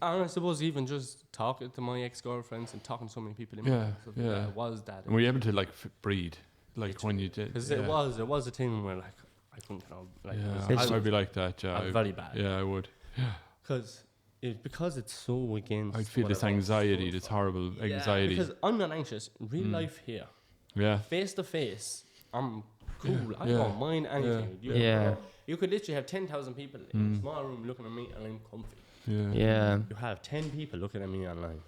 And I suppose even just talking to my ex-girlfriends and talking to so many people in my life, it was that. And were you able to like breathe, like when you did? Because it was a thing where like I couldn't, I'd be like that. Yeah, very bad. Yeah, I would. Yeah. Because it's so against. I'd feel this anxiety, this horrible anxiety. Because I'm not anxious. Real life here. Yeah. Face to face, I'm cool. I don't mind anything. You could literally have 10,000 people in a small room looking at me, and I'm comfy. You have 10 people looking at me online.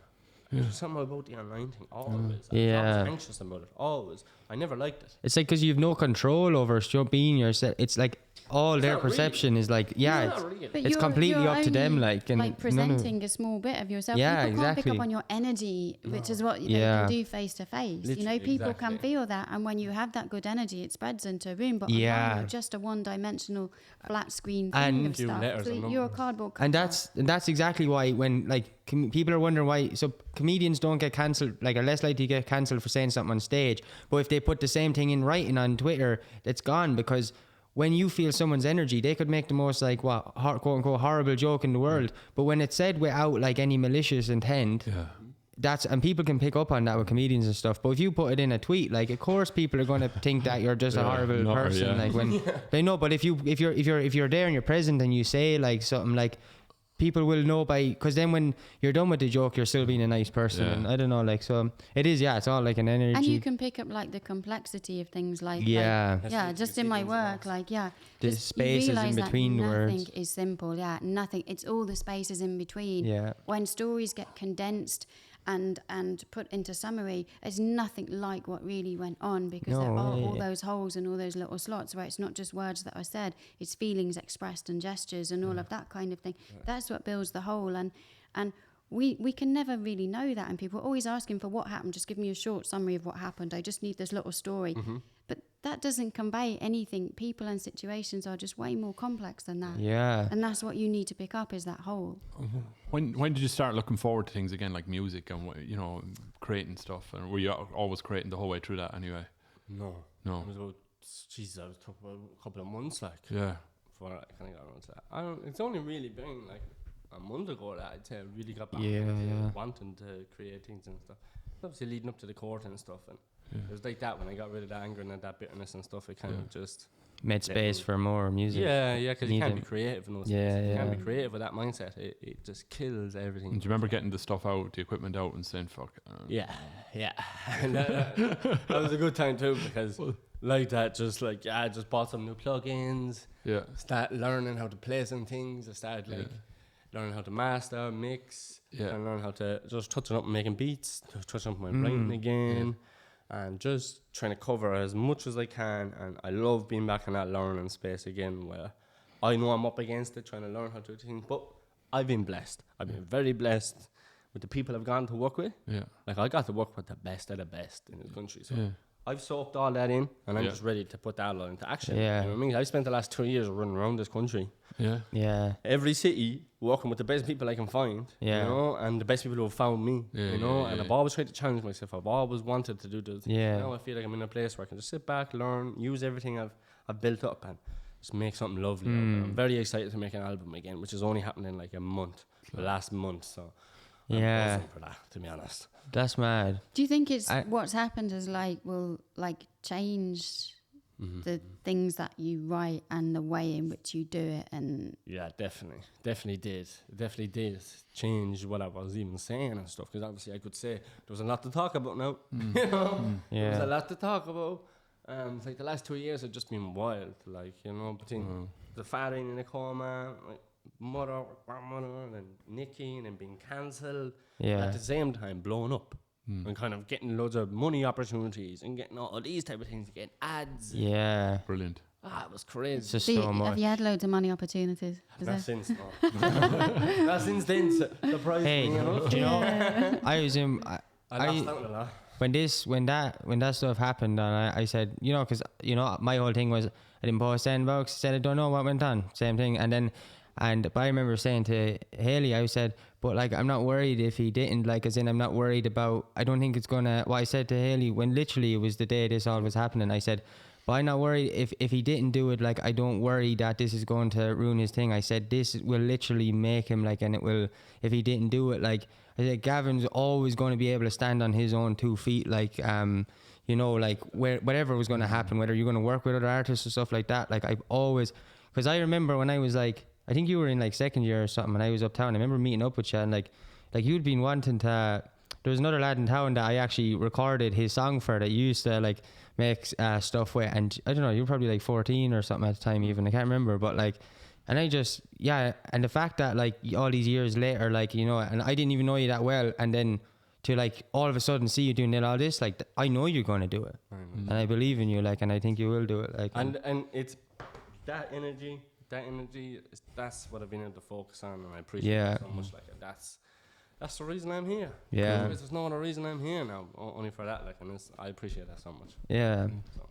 There's something about the online thing always. I was anxious about it always. I never liked it. It's like because you have no control over being yourself. It's like all their perception is like it's completely up to them. Like presenting a small bit of yourself. People can't pick up on your energy, which is what they can do face to face. You know, people can feel that, and when you have that good energy, it spreads into a room. But online, you're just a one-dimensional flat screen thing of stuff. So you're a cardboard cutout. And that's exactly why when like people are wondering why comedians don't get cancelled, like are less likely to get cancelled for saying something on stage, but if they put the same thing in writing on Twitter, it's gone. Because when you feel someone's energy, they could make the most like quote unquote horrible joke in the world, but when it's said without like any malicious intent, and people can pick up on that with comedians and stuff. But if you put it in a tweet, like of course people are going to think that you're just a horrible person. Like when they know, but if you're there and you're present and you say like something like, people will know because then when you're done with the joke, you're still being a nice person. And I don't know, like, so it is, it's all like an energy. And you can pick up like the complexity of things like, just in my work, like, the spaces in between words. Nothing is simple, nothing. It's all the spaces in between. Yeah. When stories get condensed and put into summary, it's nothing like what really went on, because No there are way. all those holes and all those little slots where it's not just words that are said, it's feelings expressed and gestures and all of that kind of thing. That's what builds the whole, and we can never really know that, and people are always asking for what happened. Just give me a short summary of what happened. I just need this little story. But that doesn't convey anything. People and situations are just way more complex than that. Yeah. And that's what you need to pick up, is that whole. When did you start looking forward to things again, like music and creating stuff? And were you always creating the whole way through that anyway? No. No. It was about, Jesus, I was talking about a couple of months, like, Yeah. before I kind of got around to that. It's only really been like a month ago that I'd say I really got back into wanting to create things and stuff. Obviously leading up to the court and stuff, and it was like that when I got rid of that anger and that bitterness and stuff. It kind of just Made space for more music. yeah, because you can't be creative in those Yeah, things. You can't yeah. be creative with that mindset. It just kills everything. And do you remember getting the stuff out, the equipment out, and saying "fuck"? Yeah. And that was a good time too, because like that, just like I just bought some new plugins. Yeah. Start learning how to play some things. I started like learning how to master, mix, and learn how to just touching up and making beats, touching up my writing again, and just trying to cover as much as I can. And I love being back in that learning space again, where I know I'm up against it, trying to learn how to do things. But I've been blessed. I've been very blessed with the people I've gone to work with. Yeah. Like, I got to work with the best of the best in the country. So Yeah. I've soaked all that in, and I'm just ready to put that all into action. Yeah. You know what I mean? I've spent the last 2 years running around this country, Yeah. Yeah. every city, working with the best people I can find, Yeah. you know, and the best people who have found me, Yeah, you know, yeah, and yeah. I've always tried to challenge myself. I've always wanted to do this. Yeah. Now I feel like I'm in a place where I can just sit back, learn, use everything I've built up, and just make something lovely. out of it. I'm very excited to make an album again, which is only happening in like a month, the last month. So I'm buzzing for that, to be honest. That's mad. Do you think it's what's happened is will change the things that you write and the way in which you do it? And Yeah, definitely did change what I was even saying and stuff, because obviously I could say there was a lot to talk about now. You know, there was a lot to talk about. It's like the last 2 years have just been wild, like, you know, between the father in a coma, like mother, grandmother, and then Nikki, and then being cancelled. Yeah. At the same time, blowing up. And kind of getting loads of money opportunities and getting all these type of things, getting ads. Yeah. Brilliant. It was crazy. It's just so so much. have you had loads of money opportunities? Is That's there- since that's since then surprised Hey, me, you know? do you know? I was in. I lost out a lot. When that stuff happened, and I said, because my whole thing was I didn't post anything about it, 'cause I said I don't know what went on, same thing, but I remember saying to Haley, I said, but like I'm not worried if he didn't, like as in I'm not worried about. I don't think it's gonna. What I said to Haley when literally it was the day this all was happening, I said, but I'm not worried if he didn't do it. Like I don't worry that this is going to ruin his thing. I said this will literally make him like, and it will if he didn't do it. Like I said, Gavin's always going to be able to stand on his own 2 feet. Like like whatever was going to happen, whether you're going to work with other artists or stuff like that. Like I've always, because I remember when I was like, I think you were in like second year or something, and I was uptown. I remember meeting up with you, and like you'd been wanting to. There was another lad in town that I actually recorded his song for that you used to like make stuff with, and I don't know, you were probably like 14 or something at the time, even I can't remember, but like, and I just and the fact that like all these years later, like and I didn't even know you that well, and then to like all of a sudden see you doing all this, like I know you're going to do it, and I believe in you, like, and I think you will do it, like, And it's that energy, that's what I've been able to focus on, and I appreciate it so much. Like that's the reason I'm here. Yeah. Otherwise, there's no other reason I'm here now, only for that. Like, and I appreciate that so much. yeah. So,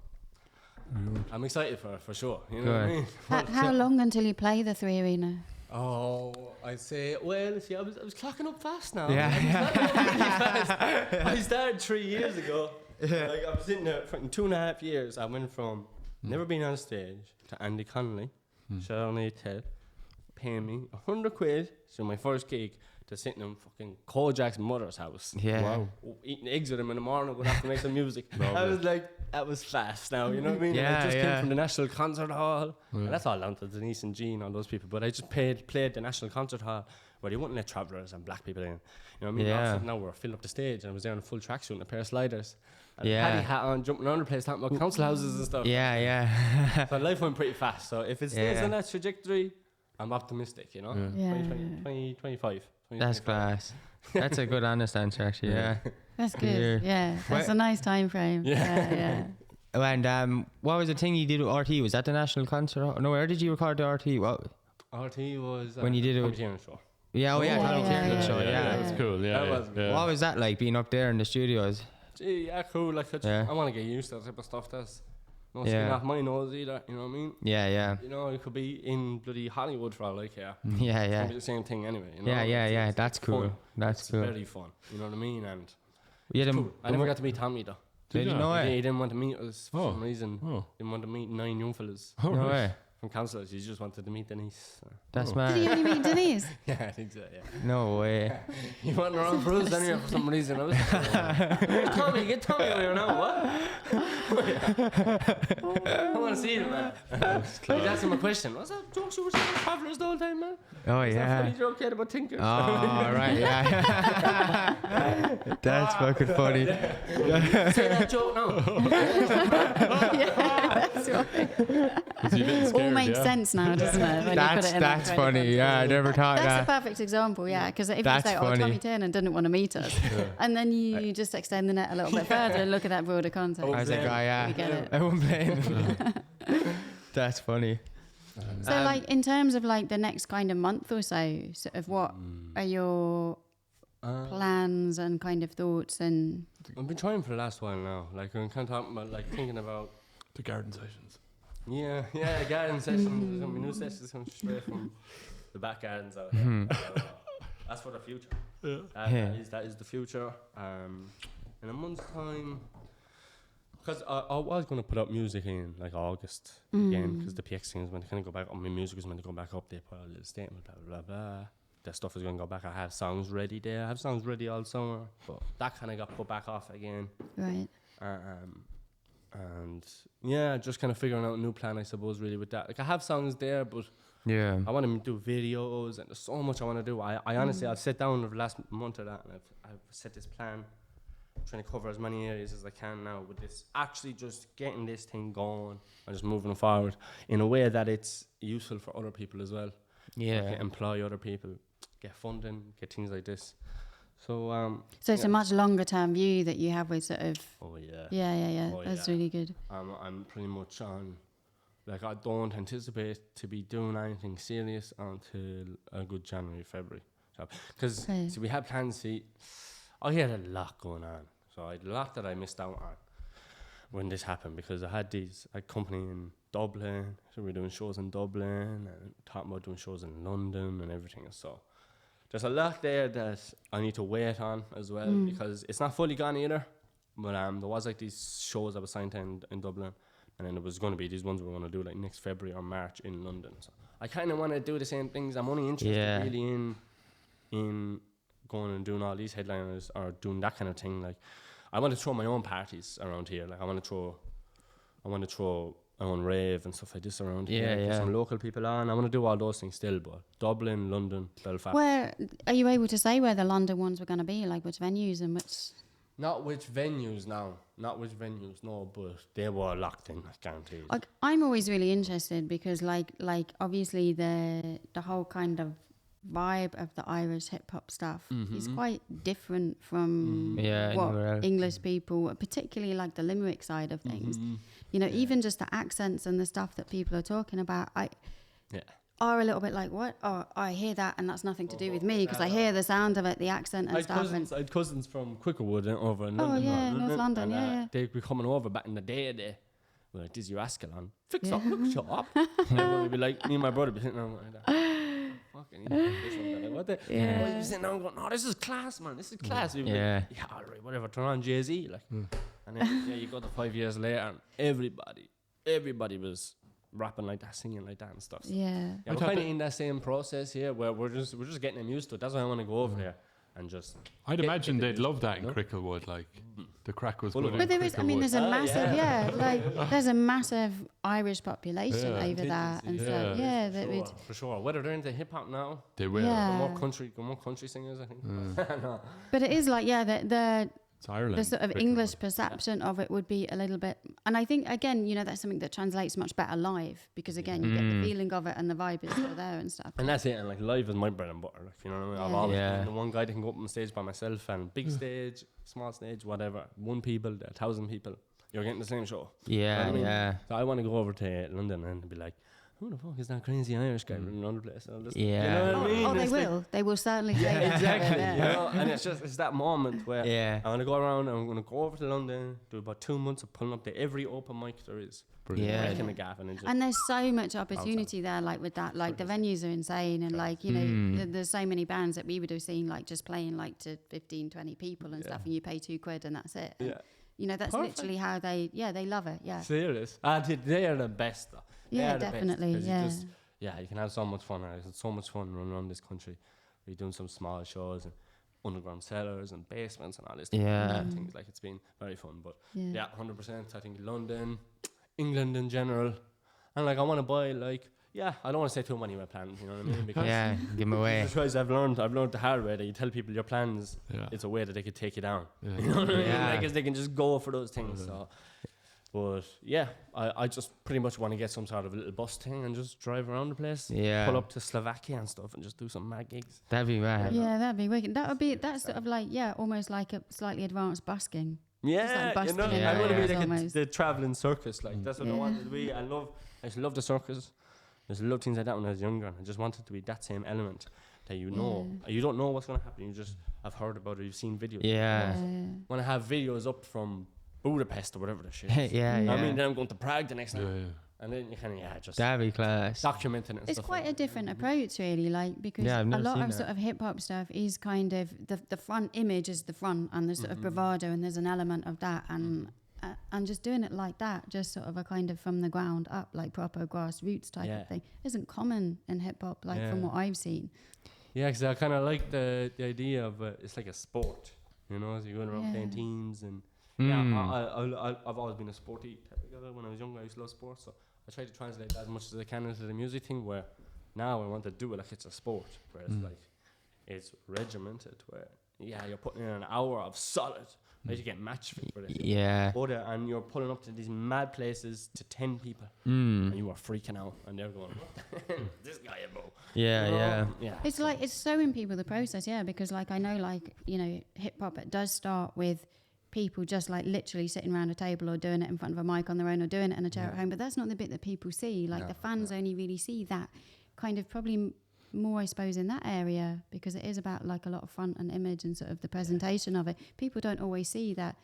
I'm excited for sure. You know what I mean? How long until you play the 3 Arena? Oh, I'd say, well, see, I was clocking up fast now. Yeah. I started 3 years ago. Like, I was sitting there for 2.5 years. I went from never being on stage to Andy Connolly, Sharon Ted, paying me 100 quid to my first gig, to sitting in fucking Kojak's mother's house. Yeah. Wow. Eating eggs with him in the morning, going off to make some music. I was like, that was fast now, you know what I mean? Yeah, And I just yeah. came from the National Concert Hall. And that's all down to Denise and Jean, all those people. But I just played the National Concert Hall where they wouldn't let travellers and black people in. You know what I mean? Yeah. All of a sudden now we're filling up the stage, and I was there in a full tracksuit and a pair of sliders. And Yeah. a paddy hat on, jumping around the place, talking about council houses and stuff. Yeah. So life went pretty fast. So if it stays Yeah. on that trajectory, I'm optimistic, you know? Yeah. 2025. That's class. That's a good honest answer, actually. Yeah. That's good. Yeah, that's a nice time frame. Yeah. And what was the thing you did with RT? Was that the national concert? No, where did you record the RT? What? RT was When you did it with- Comedy Show. Yeah, show. Yeah. That was cool. Yeah, That was- yeah. What was that like being up there in the studios? Gee, yeah, cool. Like, I want to get used to that type of stuff. That's no skin off my nose either. You know what I mean? Yeah. You know, you could be in bloody Hollywood for all I care. Yeah. It's gonna be the same thing anyway. You know? Yeah. That's cool. fun. That's It's cool. very fun. You know what I mean? And Yeah, cool. I never got to meet Tommy though. Did you know He it? didn't want to meet us for some reason. Oh. Didn't want to meet 9 young fellas No way. from councillors. He just wanted to meet Denise. That's Did you mad. only meet Denise? Yeah, I think so. Yeah. No way. He went around Bruce anyway for some reason. I was get Tommy over here now. What? I want to see him, man. Like, that's him a question. What's that joke you were saying about travellers the whole time, man? Oh That yeah. funny joke you had about tinkers. Oh right, yeah. That's fucking funny. Say that joke now. Yeah, that's right. Was he a bit All scared, makes yeah? sense now, doesn't it? When you put it in that That's kind of funny. context. Yeah, I never thought That's a that. perfect example, yeah. Because if That's you say, "Oh, funny. Tommy Tiernan didn't want to meet us," and then you just extend the net a little bit further and look at that broader context. I was like, oh yeah. We get it. I won't blame. That's funny. So, like, in terms of like the next kind of month or so, sort of what are your plans and kind of thoughts and I've been trying for the last while now. Like, I'm kind of talking about, like, thinking about. The garden sessions. Yeah, garden sessions. There's gonna be new sessions coming straight from the back gardens out here. That's for the future. That is the future. In a month's time, because I was going to put up music in like August again, because the PX thing is meant to kind of go back. My music is meant to go back up. They put a little statement, blah blah blah. That stuff is going to go back. I have songs ready there. I have songs ready all summer, but that kind of got put back off again. right? And yeah, just kind of figuring out a new plan, I suppose, really with that. Like, I have songs there, but Yeah. I want to do videos, and there's so much I want to do. I honestly, I've sat down over the last month or that, and I've set this plan, trying to cover as many areas as I can now with this, actually just getting this thing going and just moving forward in a way that it's useful for other people as well. Yeah. Like, employ other people, get funding, get things like this. So So it's a much longer term view that you have with sort of. oh yeah. Yeah. Oh, That's yeah. really good. I'm pretty much on. Like, I don't anticipate to be doing anything serious until a good January, February. Because Okay. we had plans. I had a lot going on, so I had a lot that I missed out on when this happened, because I had a company in Dublin, so we were doing shows in Dublin and talking about doing shows in London and everything. So there's a lot there that I need to wait on as well, because it's not fully gone either. But there was like these shows I was signed to in Dublin, and then there was going to be these ones we were going to do like next February or March in London. So I kind of want to do the same things. I'm only interested really in going and doing all these headliners or doing that kind of thing. Like, I want to throw my own parties around here. Like, I want to throw my own rave and stuff like this around here. Get some local people on. I want to do all those things still, but Dublin, London, Belfast. Where are you able to say where the London ones were going to be? Like which venues and which? Not which venues, no, but they were locked in, I guarantee. Like, I'm always really interested because like obviously the whole kind of vibe of the Irish hip hop stuff is quite different from what anywhere else. English people, particularly like the Limerick side of things. You know, even just the accents and the stuff that people are talking about, are a little bit like, what? Oh, I hear that, and that's nothing to do with me because I hear the sound of it, the accent and stuff. I had cousins from Quickerwood over in Oh, London. yeah, North London, and, yeah. They'd be coming over back in the day. They were like, "This your Ascalon? Fix up, look, shut up." And everyone would be like, me and my brother would be sitting around like that. Fucking this one, like, what the? Yeah. We'd be sitting down going, "No, this is class, man. This is class." We'd be Yeah. like, yeah, all right, whatever. Turn on Jay-Z, like, and then you go to 5 years later, and everybody was rapping like that, singing like that and stuff. So Yeah. we're kind of in that same process here where we're just getting them used to it. That's why I want to go over there and just. I'd imagine they'd love that in No? Cricklewood. Like, the crack was Full of good it. in But there is, I mean, Cricklewood. there's a massive, like, there's a massive Irish population Yeah. over that and stuff. Yeah, that would. For sure. Whether they're into hip hop now, They will. Yeah. more country singers, I think. No. But it is like, yeah, It's Ireland. the sort of English perception of it would be a little bit, and I think again, you know, that's something that translates much better live, because again, you get the feeling of it and the vibe is still there and stuff. And that's it. And like live is my bread and butter. Like, you know what I mean? I've always been the one guy that can go up on stage by myself, and big stage, small stage, whatever. 1 people, 1,000 people. You're getting the same show. Yeah, you know what I mean? yeah. So I want to go over to London and be like, who the fuck is that crazy Irish guy in another place? And I'll just, Yeah. you know what I mean? Oh, they It's like- will. They will certainly say Yeah, that. exactly. Yeah. You know? And it's that moment where Yeah. I'm gonna go around and I'm gonna go over to London, do about 2 months of pulling up to every open mic there is. Yeah. Breaking the gaff and just And there's so much opportunity there, like with that, like the venues are insane, and like, you know, there's so many bands that we would have seen like just playing like to 15, 20 people and stuff, and you pay £2 and that's it. And, Yeah. you know, that's literally how they love it. Yeah. serious. And they are the best though. They Yeah, are the best, definitely, 'cause yeah. you can have so much fun. I had so much fun running around this country. We're doing some small shows and underground cellars and basements and all this Yeah. things. Like, it's been very fun. But Yeah. yeah, 100%. I think London, England in general, and like I want to buy like I don't want to say too many of my plans. You know what I mean? Because Yeah, give them away. because I've learned the hard way that you tell people your plans. Yeah. It's a way that they could take you down. Yeah. You know what I mean? Yeah. Like, 'cause they can just go for those things. So. But yeah, I just pretty much want to get some sort of a little bus thing and just drive around the place. Yeah. Pull up to Slovakia and stuff and just do some mad gigs. That'd be mad. Yeah, that'd be wicked. That's sort of like, almost like a slightly advanced busking. Yeah, like you know, busking in I want to be areas like almost. the traveling circus. Like, that's what I Yeah. wanted to be. I used to love the circus. I used to love things like that when I was younger. I just wanted to be that same element that you know. You don't know what's going to happen. You just have heard about it. You've seen videos. Yeah. Want to have videos up from Budapest or whatever the shit. Yeah, yeah. I mean, then I'm going to Prague the next night. Yeah. And then you kind of, just That'd be class. documenting it and It's stuff. quite like a different approach, really, like, because Yeah, I've a never lot seen of that. sort of hip hop stuff is kind of the front image is the front, and there's sort of bravado, and there's an element of that, and just doing it like that, just sort of a kind of from the ground up, like proper grassroots type of thing, isn't common in hip hop, like from what I've seen. Yeah, because I kind of like the idea of it's like a sport, you know, so you're going around playing teams and I've always been a sporty type of guy. When I was younger, I used to love sports, so I try to translate that as much as I can into the music thing, where now I want to do it like it's a sport, where it's like it's regimented, where you're putting in an hour of solid, like you get match fit for it. Yeah. And you're pulling up to these mad places to 10 people, and you are freaking out, and they're going, "This guy, bro." Yeah, yeah. It's like, it's showing people the process, because like I know, like, you know, hip hop, it does start with people just like literally sitting around a table or doing it in front of a mic on their own or doing it in a chair at home, but that's not the bit that people see. Like the fans only really see that kind of probably more, I suppose, in that area, because it is about like a lot of front and image and sort of the presentation of it. People don't always see that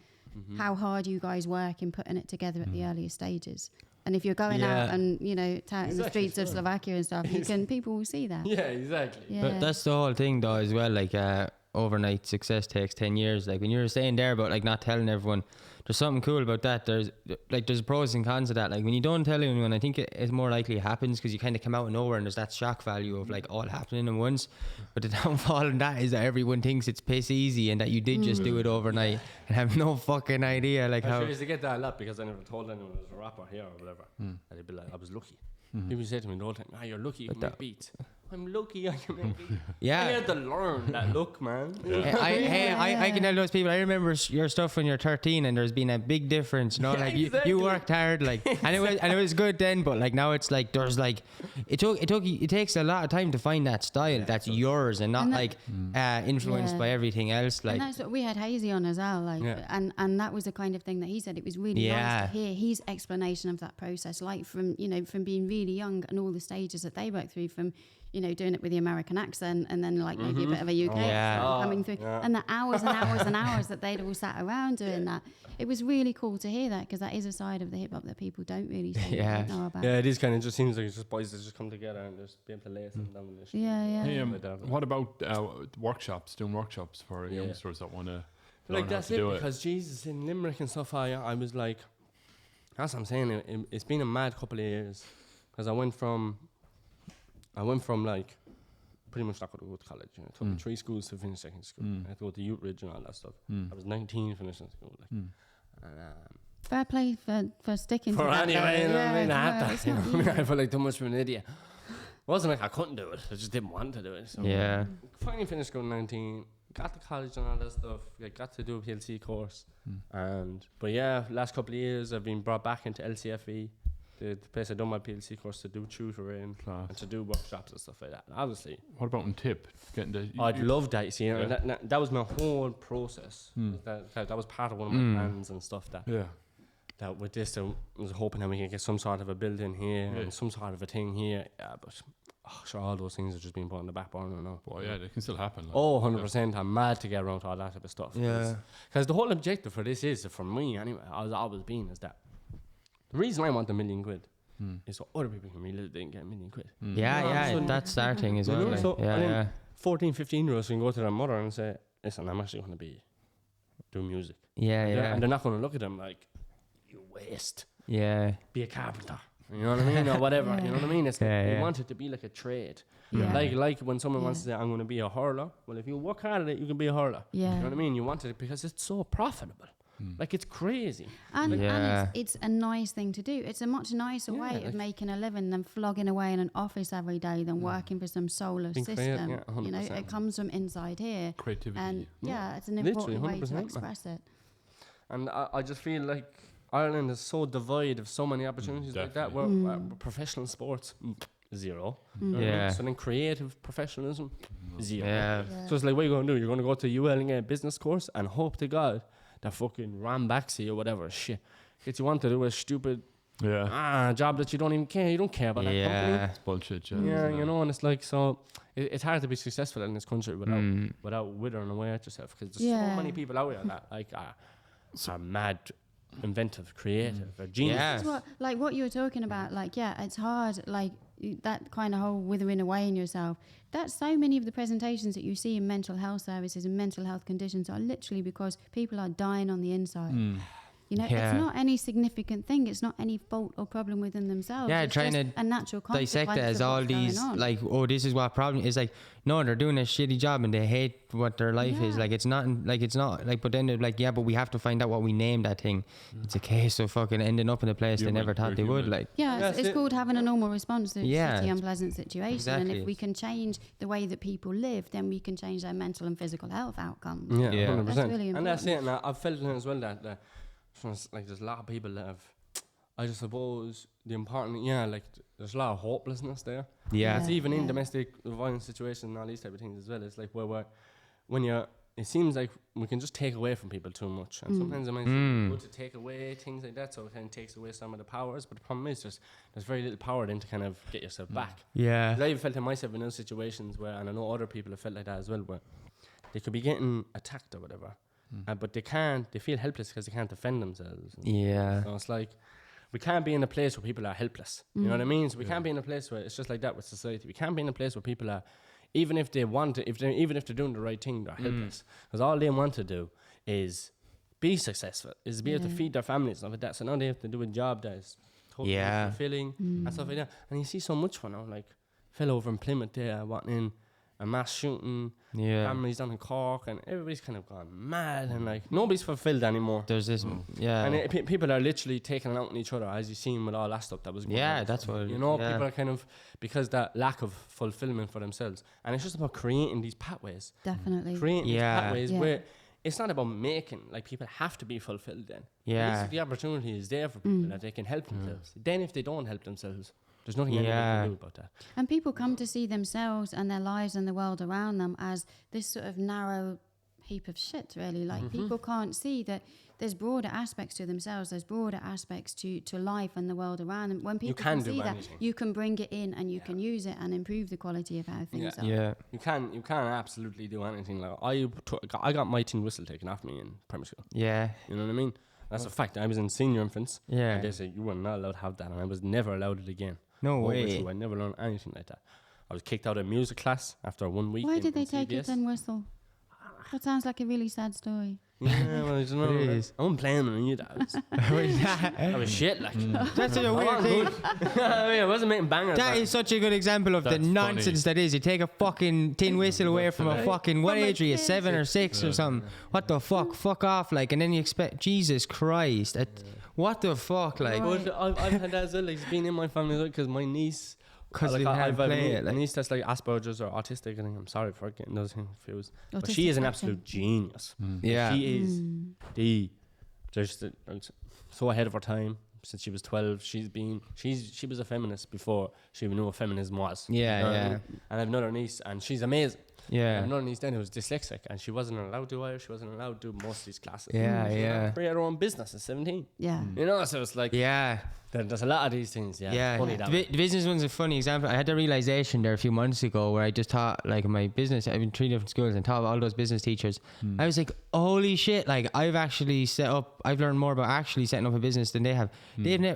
how hard you guys work in putting it together at the earlier stages. And if you're going out and, you know, touting the streets of Slovakia and stuff, people will see that. Yeah, exactly. Yeah. But that's the whole thing, though, as well. Like, overnight success takes 10 years. Like, when you were saying there about like not telling everyone, there's something cool about that. There's pros and cons of that. Like, when you don't tell anyone, I think it's more likely it happens, because you kind of come out of nowhere and there's that shock value of like all happening at once. But the downfall in that is that everyone thinks it's piss easy and that you did just do it overnight and have no fucking idea like how. I used to get that a lot because I never told anyone I was a rapper here or whatever. And they'd be like, I was lucky. People say to me the whole time, you're lucky you can make beats. I'm lucky I can make beats. Yeah. I had to learn that look, man. I can tell those people. I remember your stuff when you're 13, and there's been a big difference. You know, like exactly. you worked hard, like, and it was good then. But like now, it's like there's like it takes a lot of time to find that style that's yours and not like influenced by everything else. Like, and that's what we had Hazy on as well, like, and that was the kind of thing that he said. It was really nice to hear his explanation of that process, like from being really young and all the stages that they worked through, from doing it with the American accent and then like maybe a bit of a UK accent coming through, and the hours and hours and hours that they'd all sat around doing that. It was really cool to hear that, because that is a side of the hip hop that people don't really see or know about. Yeah, it is kind of just seems like it's just boys that just come together and just be able to lay something down. And Yeah. What about doing workshops for youngsters that want to like that's it, because Jesus, in Limerick and stuff, I was like, that's what I'm saying. It's been a mad couple of years, because I went from like pretty much not going to go to college. It took me 3 schools to finish second school. I had to go to Youth Ridge and all that stuff. I was 19 finishing school. Like, and, Fair play for sticking for to that. anyway, you know what I mean? I had that. it's You know not what I mean? easy. I felt like too much of an idiot. It wasn't like I couldn't do it. I just didn't want to do it. So yeah. finally finished school at 19. got to college and all that stuff. I got to do a PLC course. But yeah, last couple of years I've been brought back into LCFE, the place I done my PLC course, to do tutoring and to do workshops and stuff like that. And obviously, What about in tip? Getting the I'd love that. You see, that was my whole process. That was part of one of my plans and stuff. That with this, I was hoping that we could get some sort of a building here and some sort of a thing here. Yeah, but sure, all those things are just being put on the back burner now. Well, yeah, they can still happen. Like. 100%. I'm mad to get around to all that type of stuff. Yeah. Because the whole objective for this is, for me anyway, has always been, is that the reason I want £1 million is so other people can really didn't get £1 million. Yeah, that's our thing as well. Like, So, yeah, and then yeah. 14, 15-year-olds can go to their mother and say, listen, I'm actually going to do music. Yeah, yeah. And they're not going to look at them like, you waste. Yeah. Be a carpenter. You know what I mean? Or whatever. Yeah. You know what I mean? It's Yeah, you yeah. want it to be like a trade. Yeah. Like when someone wants to say, I'm going to be a hurler. Well, if you work hard at it, you can be a hurler. Yeah. You know what I mean? You want it because it's so profitable. Like, it's crazy. And Yeah. it's a nice thing to do. It's a much nicer way of making a living than flogging away in an office every day than working for some solar Being system. creative, yeah, You know, 100%. it comes from inside here. Creativity. And yeah, it's an Literally, important way to 100%, man. express it. And I just feel like Ireland is so devoid of so many opportunities like that. Where professional sports, zero. You know what I mean? Yeah. So then creative professionalism, zero. Yeah. So it's like, what are you going to do? You're going to go to UL and get a business course and hope to God that fucking Ram Baxi or whatever shit gets you want to do a stupid job that you don't even care. You don't care about that company. It's bullshit. Yeah, you know, and it's like, so it's hard to be successful in this country without withering away at yourself, because there's so many people out there that like are mad, inventive, creative, are genius. Yeah. That's what you were talking about, like, yeah, it's hard, like that kind of whole withering away in yourself. That's so many of the presentations that you see in mental health services and mental health conditions are literally because people are dying on the inside. You know, Yeah. it's not any significant thing. It's not any fault or problem within themselves. Yeah, it's trying just to a natural consequence dissect it as of all what's going these on. like, oh, this is what problem is. Like, no, they're doing a shitty job and they hate what their life is. Yeah. Like, it's not like, but then they're like, yeah, but we have to find out what we name that thing. It's a case of fucking ending up in a place they Human, never thought we're they would. human. Like, Yeah, That's it's it. called having a normal response to a Yeah. shitty, unpleasant situation. And Exactly. if we can change the way that people live, then we can change their mental and physical health outcomes. Yeah, Yeah. 100%. That's really And that's important. it. And I've felt it as well that like there's a lot of people that have, I just suppose the important, like there's a lot of hopelessness there. yeah. It's even in Yeah. domestic violence situations and all these type of things as well. It's like it seems like we can just take away from people too much, and sometimes it might seem good to take away things like that, so it kind of takes away some of the powers. But the problem is there's very little power then to kind of get yourself back. Yeah. 'Cause I even felt in myself in those situations where, and I know other people have felt like that as well, where they could be getting attacked or whatever, but they feel helpless because they can't defend themselves. Yeah. So it's like, we can't be in a place where people are helpless. You know what I mean? So we can't be in a place where it's just like that with society. We can't be in a place where people are, even if they want to, even if they're doing the right thing, they're helpless. Because all they want to do is be successful, is be able to feed their families and stuff like that. So now they have to do a job that is totally fulfilling and stuff like that. And you see so much for now, like fell over in Plymouth there, wanting a mass shooting, Yeah. families down in Cork, and everybody's kind of gone mad, and like nobody's fulfilled anymore. There's this, yeah. And people are literally taking it out on each other, as you've seen with all that stuff that was going on. Yeah, that's what, You know, yeah. people are kind of, because that lack of fulfillment for themselves. And it's just about creating these pathways. Definitely. Creating these Yeah. pathways Yeah. where it's not about making, like people have to be fulfilled then. Yeah. At least the opportunity is there for people that they can help themselves. Then if they don't help themselves, there's nothing anyone can do about that. And people come to see themselves and their lives and the world around them as this sort of narrow heap of shit, really. Like, people can't see that there's broader aspects to themselves, there's broader aspects to life and the world around them. When people can can do see that, anything. you can bring it in and you can use it and improve the quality of how things are. Yeah. You can absolutely do anything. Like I got my tin whistle taken off me in primary school. Yeah. You know what I mean? That's a fact. I was in senior infants. Yeah. And they said you were not allowed to have that, and I was never allowed it again. No Over way. through. I never learned anything like that. I was kicked out of music class after 1 week. Why in- did they in take your CBS. tin whistle? That sounds like a really sad story. Yeah, well, I don't know. It is. I'm playing on you, I was shit, like. That's a I weird wasn't thing. good. I wasn't making bangers. That like. is such a good example of the That's nonsense that is. You take a fucking tin whistle away from a fucking, what age are you, 7 or 6 or something? What the fuck? Fuck off, like, and then you expect, Jesus Christ. What the fuck, like? But I've had that as well. Like, it's been in my family because my niece 'Cause they like, can't I've play a it, like- niece that's like Asperger's or autistic, and I'm sorry for getting those things confused. But Autistic she is an spectrum. absolute genius. Yeah. She is so ahead of her time. Since she was 12, she was a feminist before she even knew what feminism was. Yeah, You know what I yeah. mean? And I've another niece, and she's amazing. I Yeah. have another niece then who was dyslexic, and she wasn't allowed to either. She wasn't allowed to do most of these classes. Yeah, She was allowed yeah. to create her own business at 17. Yeah. You know, so it's like Yeah. there's a lot of these things. Yeah, Yeah, funny the, that bu- way. the business one's a funny example. I had the realization there a few months ago where I just thought, like, in my business, I've been 3 different schools and taught all those business teachers. I was like, holy shit! Like, I've learned more about actually setting up a business than they have.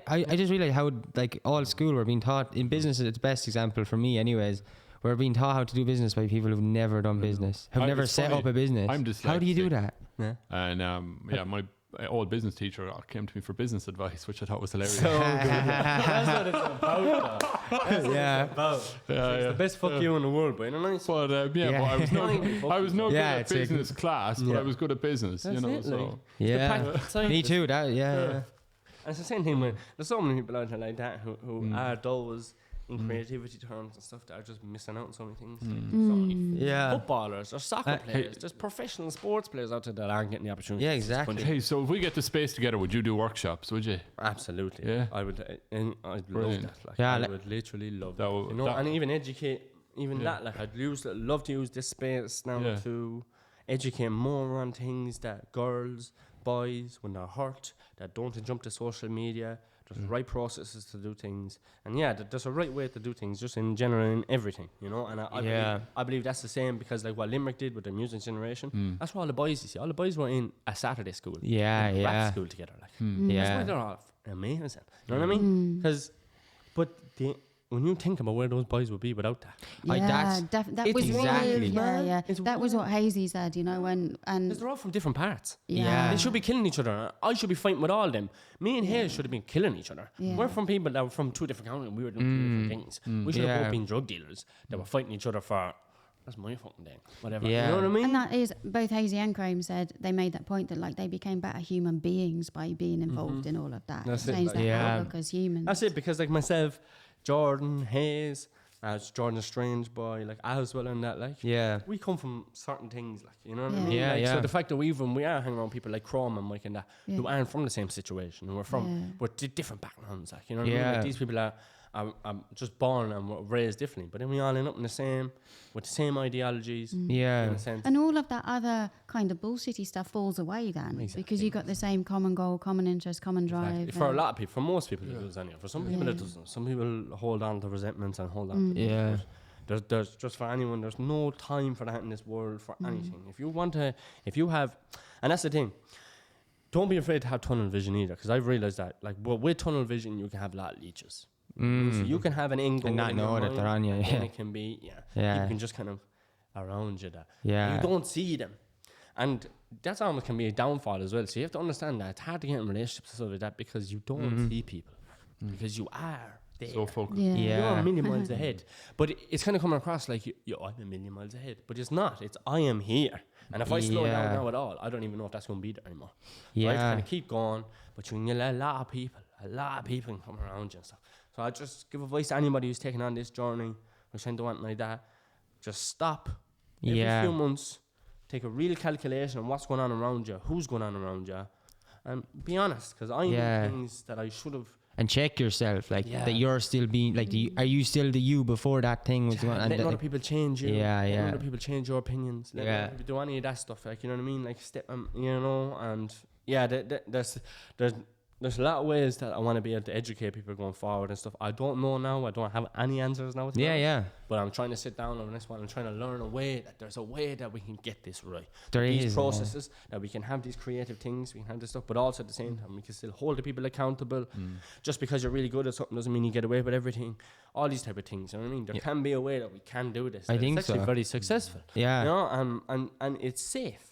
I just realized how, like, all school were being taught in business. It's the best example for me, anyways. We're being taught how to do business by people who've never done business, who've never It's set funny. up a business. I'm How do you do dyslexic. that? And my old business teacher came to me for business advice, which I thought was hilarious. So good. That's what it's about. Though. That's what Yeah, it's about. It's yeah. the best fuck you in the world, but in a nice way. But Yeah. but I was no good Yeah, at it's a- business class, but I was good at business. That's you know, it, so like. Yeah, me too. That yeah. And it's the same thing with there's so many people out there like that who are those in creativity terms and stuff that are just missing out on so many things. So many Yeah. footballers or soccer players, there's professional sports players out there that aren't getting the opportunity. Yeah, It's exactly. funny. Hey, so if we get the space together, would you do workshops? Would you? Absolutely. Yeah. I would. And I'd Brilliant. love that. Like, Yeah, I like- would literally love That that. would- You know, that- and even educate. Even that, like I'd love to use this space now Yeah. to educate more on things that girls, boys, when they're hurt, that don't jump to social media. There's right processes to do things, and yeah, there's a right way to do things, just in general in everything, you know. And I believe that's the same because like what Limerick did with the music generation, that's what all the boys you see. All the boys were in a Saturday school, Yeah, in yeah. rap school together, like that's Yeah. why they're all amazing. You know what I mean? Because, when you think about where those boys would be without that, Like, Yeah, that's- that it's was exactly- really, yeah, yeah. It's That was what Hazy said, you know, because and they're all from different parts. Yeah. They should be killing each other. I should be fighting with all of them. Me and Hayes should have been killing each other. Yeah. We're from people that were from 2 different counties. We were doing 2 different things. We should have Yeah. both been drug dealers that were fighting each other for, that's my fucking thing. Whatever. Yeah. You know what I mean? And that is, both Hazy and Chrome said they made that point that like they became better human beings by being involved in all of that. That's it, Changed like- their Yeah. outlook as humans. That's it, because like myself, Jordan, Hayes, Jordan a strange boy, like Aswell and that, like, Yeah. we come from certain things, like, you know what I Yeah. mean? Yeah, Like, yeah. So the fact that we are hanging around people like Chrome and Mike and that, who Yeah. aren't from the same situation, and we're different backgrounds, like, you know what I mean? Yeah. Like, these people are just born and were raised differently, but then we all end up in the same, with the same ideologies, in Yeah. a sense. And all of that other kind of bullshitty stuff falls away then because you got the same common goal, common interest, common drive. For a lot of people, for most people, it does anyway. For some people, it doesn't. Some people hold on to resentments and hold on to Yeah. There's just for anyone, there's no time for that in this world for anything. If you have, and that's the thing, don't be afraid to have tunnel vision either, because I've realized that, like, well, with tunnel vision, you can have a lot of leeches. So you can have an end goal And not in your know that mind, they're on you, and yeah. it can be, Yeah. you can just kind of around you that. Yeah. You don't see them. And that's almost can be a downfall as well. So you have to understand that it's hard to get in relationships and stuff like that because you don't see people. Because you are there. So focused. Yeah. Yeah. You're a million miles ahead. But it's kind of coming across like, I'm a million miles ahead. But it's not. It's I am here. And if I slow Yeah. down now at all, I don't even know if that's going to be there anymore. Yeah. Right? Kind of keep going. But you can get a lot of people can come around you and stuff. So I just give advice to anybody who's taking on this journey or trying to do anything like that. Just stop. Every Yeah. few months, take a real calculation on what's going on around you, who's going on around you, and be honest. Because I Yeah. know things that I should have. And check yourself, like, Yeah. that you're still being, like, are you still the you before that thing was going on? Letting other people change you. Yeah, letting yeah. other people change your opinions. Letting Yeah. other people do any of that stuff. Like, you know what I mean? Like, you know, and yeah, there's a lot of ways that I want to be able to educate people going forward and stuff. I don't know now. I don't have any answers now. to be Yeah, honest. yeah. But I'm trying to sit down on this one and trying to learn a way that there's a way that we can get this right. There these is, processes, that we can have these creative things, we can have this stuff, but also at the same time we can still hold the people accountable. Just because you're really good at something doesn't mean you get away with everything. All these type of things, you know what I mean? There can be a way that we can do this. I that think it's actually so. very successful. Yeah. You know, and it's safe.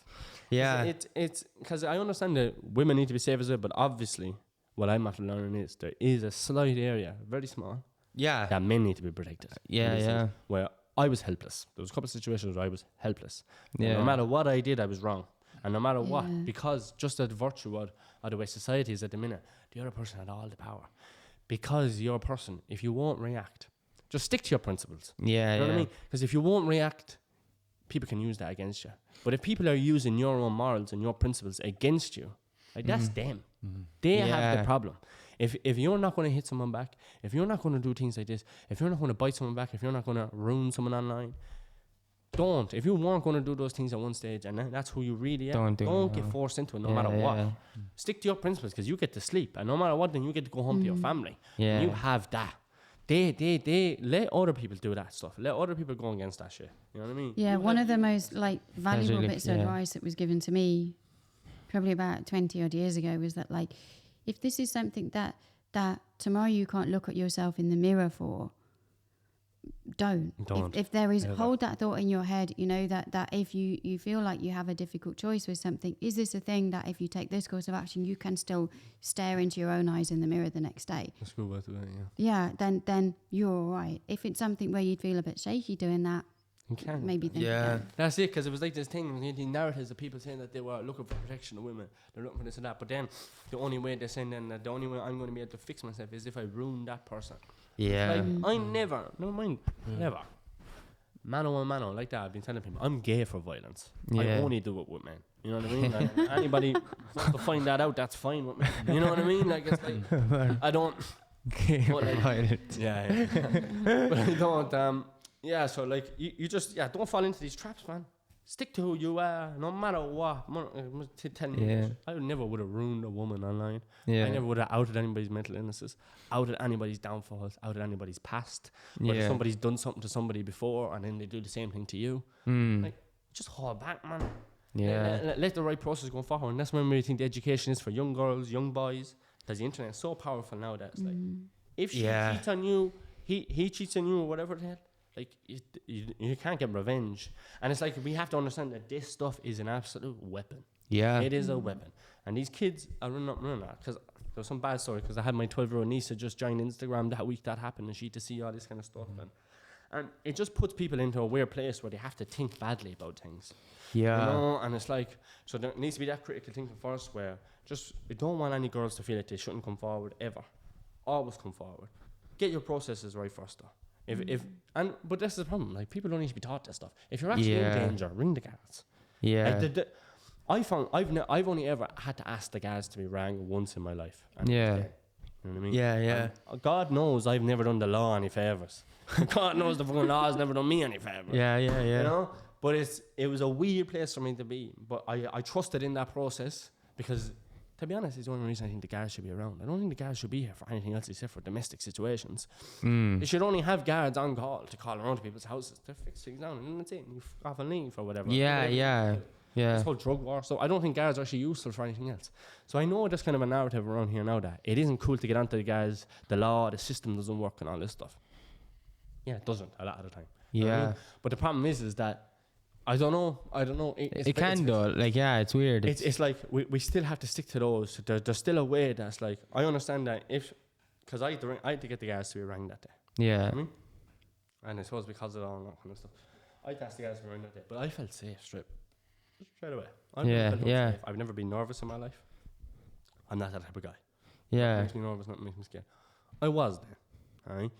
Yeah. It's because I understand that women need to be safe as well, but obviously what I'm after learning is there is a slight area, very small, Yeah. that men need to be protected. Yeah, in this yeah. sense, where I was helpless. There was a couple of situations where I was helpless. And Yeah. no matter what I did, I was wrong. And no matter what, because just the virtue of the way society is at the minute, the other person had all the power. Because you're a person, if you won't react, Just stick to your principles. Yeah, You know what I yeah. mean? Because if you won't react, people can use that against you. But if people are using your own morals and your principles against you, like that's them. They have Yeah. the problem. If you're not going to hit someone back, if you're not going to do things like this, if you're not going to bite someone back, if you're not going to ruin someone online, don't. If you weren't going to do those things at one stage and that's who you really are, don't get forced into it no matter what. Stick to your principles because you get to sleep. And no matter what, then you get to go home to your family. Yeah. And you have that. They let other people do that stuff. Let other people go against that shit. You know what I mean? Yeah, one of the most like valuable really- bits of yeah. advice that was given to me probably about 20 odd years ago was that like, if this is something that tomorrow you can't look at yourself in the mirror for, don't. If there is, hold that thought in your head, you know, that if you feel like you have a difficult choice with something, is this a thing that if you take this course of action, you can still stare into your own eyes in the mirror the next day? That's a good way to do it, yeah. Yeah, then you're all right. If it's something where you'd feel a bit shaky doing that, You can. maybe think Yeah. again. That's it, because it was like this thing, the narratives of people saying that they were looking for protection of women, they're looking for this and that, but then the only way they're saying then that the only way I'm going to be able to fix myself is if I ruin that person. Yeah. Like, I never, never. Mano, like that, I've been telling people, I'm gay for violence. I Yeah. only do it with men. You know what I mean? Like, anybody wants to find that out, that's fine with me. You know what I mean? Like, it's like, I don't, but like, yeah. But I don't, yeah, so like, you just, don't fall into these traps, man. Stick to who you are, no matter what. Telling you, I never would have ruined a woman online. Yeah. I never would have outed anybody's mental illnesses, outed anybody's downfalls, outed anybody's past. Whether Yeah. somebody's done something to somebody before and then they do the same thing to you. Like, just hold back, man. Yeah. Let the right process go forward. And that's when we think the education is for young girls, young boys. Because the internet is so powerful now that it's like, if she cheats on you, he cheats on you or whatever the hell, like, you can't get revenge. And it's like, we have to understand that this stuff is an absolute weapon. Yeah. It is a weapon. And these kids are running that. Because there was some bad story, because I had my 12-year-old niece that just joined Instagram that week that happened, and she had to see all this kind of stuff. And it just puts people into a weird place where they have to think badly about things. Yeah. You know? And it's like, so there needs to be that critical thinking first, where just, we don't want any girls to feel like they shouldn't come forward ever. Always come forward. Get your processes right first, though. But this is the problem. Like, people don't need to be taught this stuff. If you're actually in danger, ring the guards. Yeah. Like I've only ever had to ask the guards to be rang once in my life. And Yeah. you know what I mean? Yeah. And God knows I've never done the law any favors. God knows the fucking law has never done me any favors. Yeah. You know? But it was a weird place for me to be. But I trusted in that process because, to be honest, it's the only reason I think the guards should be around. I don't think the guards should be here for anything else except for domestic situations. They should only have guards on call to call around to people's houses to fix things down, and that's it. And you fuck off and leave or whatever. Yeah. This whole drug war. So I don't think guards are actually useful for anything else. So I know there's kind of a narrative around here now that it isn't cool to get onto the guards, the law, the system doesn't work and all this stuff. Yeah, it doesn't a lot of the time. You know what I mean? But the problem is that I don't know. It can though. Like, yeah, it's weird. It's like we still have to stick to those. There's still a way that's like, I understand that because I had to get the guys to be rang that day. Yeah. You know what I mean? And I suppose because of all that kind of stuff, I had to ask the guys to be rang that day. But I felt safe straight away. Safe. I've never been nervous in my life. I'm not that type of guy. Yeah. Nothing makes me nervous, nothing makes me scared. I was then. Alright?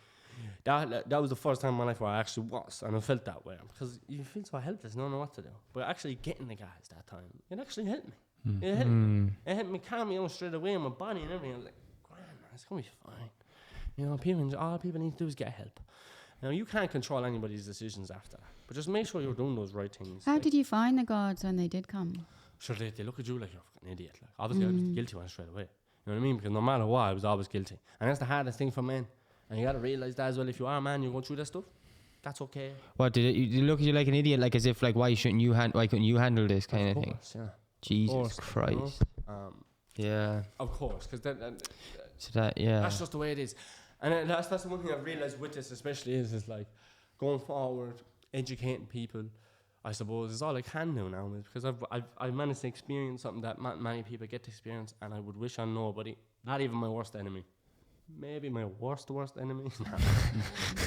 That was the first time in my life where I actually was, and I felt that way because you feel so helpless, you don't know what to do. But actually getting the guys that time, it actually helped me. It helped me. It helped me calm me down straight away in my body and everything. I was like, "Grand, man, it's gonna be fine." You know, all people need to do is get help. Now you can't control anybody's decisions after that, but just make sure you're doing those right things. How did you find the guards when they did come? Sure, they look at you like you're a fucking idiot. Like, obviously, I was the guilty one straight away. You know what I mean? Because no matter what, I was always guilty, and that's the hardest thing for men. And you gotta realize that as well. If you are a man, you're going through that stuff. That's okay. What did you look at you like an idiot, like as if like why couldn't you handle this kind of thing? Yeah. Jesus Christ. Yeah. Of course, because that's just the way it is. And that's the one thing I've realized with this, especially is like going forward, educating people. I suppose is all I can do now, because I've managed to experience something that many people get to experience, and I would wish on nobody, not even my worst enemy. Maybe my worst enemy.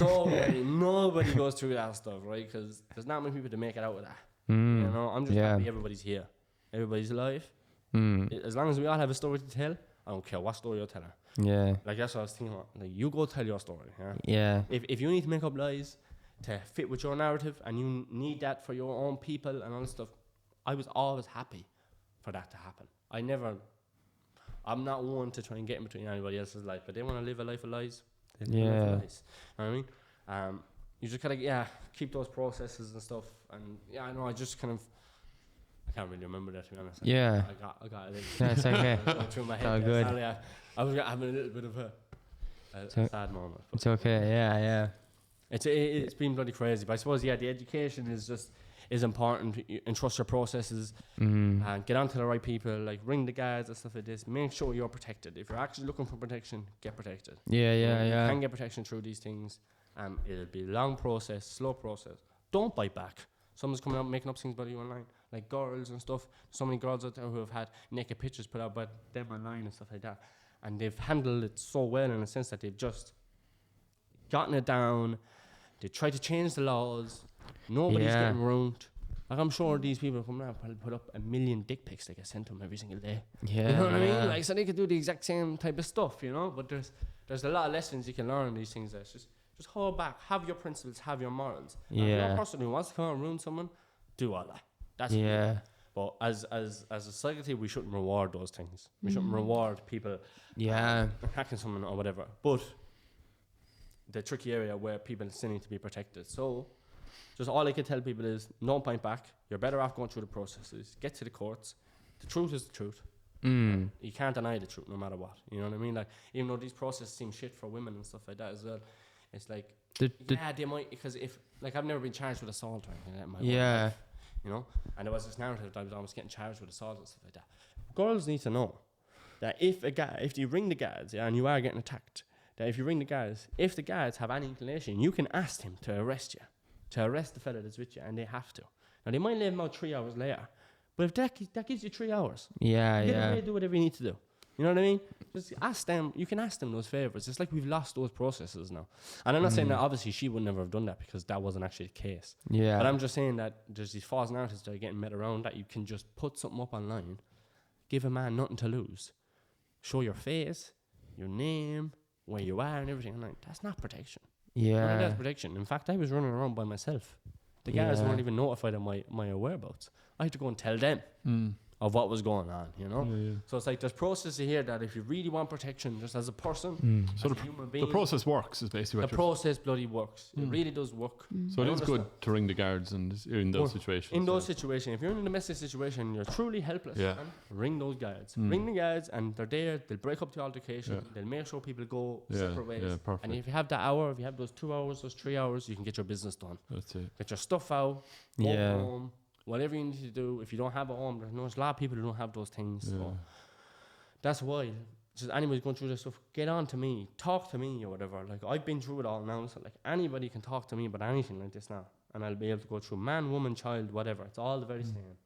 Nobody goes through that stuff, right? Because there's not many people to make it out of that. You know, I'm just happy everybody's here. Everybody's alive. As long as we all have a story to tell, I don't care what story you tell her. Yeah. Like that's what I was thinking about. Like you go tell your story. Yeah. Yeah. If you need to make up lies to fit with your narrative and you need that for your own people and all this stuff, I was always happy for that to happen. I'm not one to try and get in between anybody else's life, but they want to live a life of lies. They live a life of lies. You know what I mean? You just gotta keep those processes and stuff. And I know I just kind of I can't really remember that, to be honest. Yeah. I got it. That's okay. Going through my head. All good. I was having a little bit of a sad moment. It's okay. Yeah. It's been bloody crazy, but I suppose the education is important. Entrust your processes and get onto the right people. Like ring the guards and stuff like this. Make sure you're protected. If you're actually looking for protection, get protected. Yeah. You can get protection through these things. It'll be a long process, slow process. Don't bite back. Someone's coming out making up things about you online, like girls and stuff. So many girls out there who have had naked pictures put out by them online and stuff like that, and they've handled it so well in a sense that they've just gotten it down. They try to change the laws. Nobody's getting ruined. Like I'm sure these people coming out probably put up 1 million dick pics they get sent to them every single day. Yeah. You know what I mean? Like so they could do the exact same type of stuff, you know. But there's a lot of lessons you can learn in these things. That's just hold back. Have your principles. Have your morals. And if you're a person who wants to come out and ruin someone, do all that. That's it. But as a society, we shouldn't reward those things. We shouldn't reward people hacking someone or whatever. But the tricky area where people still need to be protected. So just all I can tell people is don't point back. You're better off going through the processes. Get to the courts. The truth is the truth. You can't deny the truth no matter what. You know what I mean? Like even though these processes seem shit for women and stuff like that as well, it's like they might, because if like I've never been charged with assault or anything like that in my whole life, you know, and there was this narrative that I was almost getting charged with assault and stuff like that. Girls need to know that if you ring the guards and you are getting attacked, that if you ring the guards, if the guards have any inclination, you can ask him to arrest you, to arrest the fella that's with you, and they have to. Now they might leave him out 3 hours later, but if that gives you 3 hours, get away, do whatever you need to do. You know what I mean? Just ask them. You can ask them those favors. It's like we've lost those processes now. And I'm not saying that obviously she would never have done that because that wasn't actually the case. Yeah. But I'm just saying that there's these false narratives that are getting met around that you can just put something up online, give a man nothing to lose, show your face, your name, where you are, and everything. I'm like, that's not protection. Yeah. That's protection. In fact, I was running around by myself. The guys weren't even notified of my whereabouts. I had to go and tell them of what was going on, you know? So it's like there's processes here that if you really want protection, just as a person, so as a human being, the process works is basically what the process bloody works. It really does work. So it is good to ring the guards and in those situations. In those situations, if you're in a domestic situation, you're truly helpless. Ring those guards. Ring the guards, and they're there. They'll break up the altercation. They'll make sure people go separate ways. And if you have that hour, if you have those 2 hours, those 3 hours, you can get your business done. That's it. Get your stuff out. Go home. Whatever you need to do. If you don't have a home, there's a lot of people who don't have those things. So that's why. Just anybody's going through this stuff, get on to me, talk to me or whatever. Like I've been through it all now. So like anybody can talk to me about anything like this now, and I'll be able to go through man, woman, child, whatever. It's all the very same.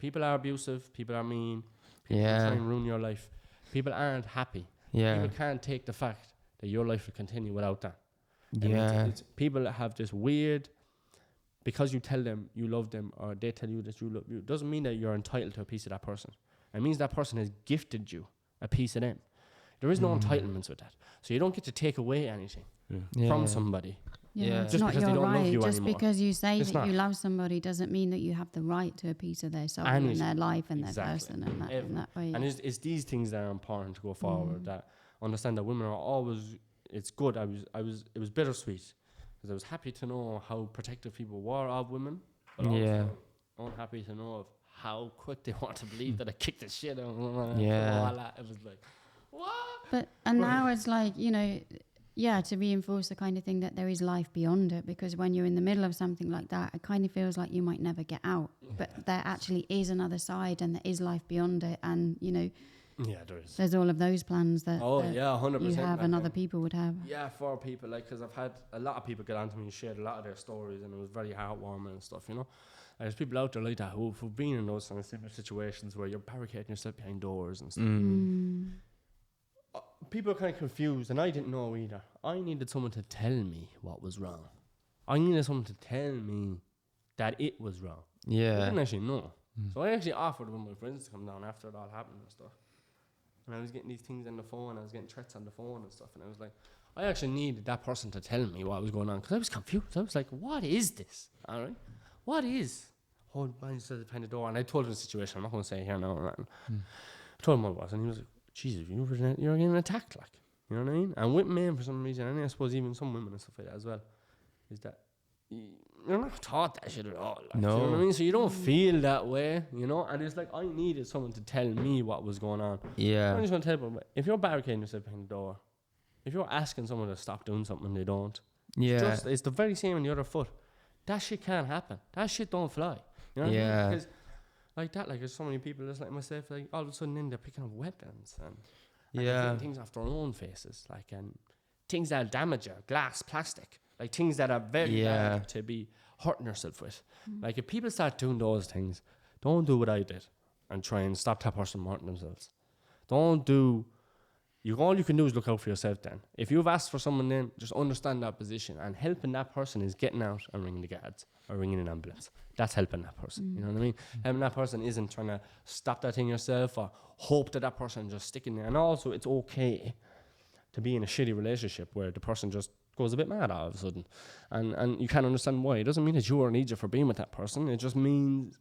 People are abusive. People are mean. People try and ruin your life. People aren't happy. People can't take the fact that your life will continue without that. It's people that have this weird. Because you tell them you love them or they tell you that you love you, doesn't mean that you're entitled to a piece of that person. It means that person has gifted you a piece of them. There is no entitlements with that. So you don't get to take away anything from somebody. It's just not because your they don't right. love you just anymore. because you say that you love somebody doesn't mean that you have the right to a piece of their soul and their life and their person and in that way. And it's these things that are important to go forward, that understand that women are always, it's good. It was bittersweet. Because I was happy to know how protective people were of women, but also unhappy to know of how quick they want to believe that I kicked the shit out of them. All that. It was like, what? And now it's like, you know, to reinforce the kind of thing that there is life beyond it, because when you're in the middle of something like that, it kind of feels like you might never get out. But there actually is another side, and there is life beyond it, and, you know, there is. There's all of those plans that 100% you have and other people would have. Yeah, for people, like, because I've had a lot of people get onto me and shared a lot of their stories, and it was very heartwarming and stuff, you know. And there's people out there like that who've been in those kind of similar situations where you're barricading yourself behind doors and stuff. People are kind of confused, and I didn't know either. I needed someone to tell me what was wrong. I needed someone to tell me that it was wrong. I didn't actually know. So I actually offered one of my friends to come down after it all happened and stuff. and I was getting these things on the phone, I was getting threats on the phone and stuff, and I was like, I actually needed that person to tell me what was going on, because I was confused. I was like, what is this? All right, what is? Hold on, behind the door, and I told him the situation. I'm not going to say it here now. Right? I told him what it was, and he was like, Jesus, you're getting attacked, like, you know what I mean? And with men, for some reason, and I suppose even some women and stuff like that as well, is that you're not taught that shit at all. Like, No. you know what I mean? So you don't feel that way, you know? And it's like, I needed someone to tell me what was going on. Yeah. I'm just going to tell you, if you're barricading yourself behind the door, if you're asking someone to stop doing something and they don't, Yeah. it's the very same on the other foot. That shit can't happen. That shit don't fly. You know what I Yeah. mean? Because like that, like there's so many people just like myself, like all of a sudden then they're picking up weapons and they're hitting things off their own faces, like, and things that'll damage you, glass, plastic, like things that are very bad to be hurting yourself with. Like if people start doing those things, don't do what I did and try and stop that person from hurting themselves. Don't do. All you can do is look out for yourself then. If you've asked for someone, then just understand that position, and helping that person is getting out and ringing the guards or ringing an ambulance. That's helping that person. You know what I mean? Helping that person isn't trying to stop that thing yourself or hope that that person just sticking there. And also, it's okay to be in a shitty relationship where the person just goes a bit mad all of a sudden, and you can't understand why. It doesn't mean that you are an idiot for being with that person. It just means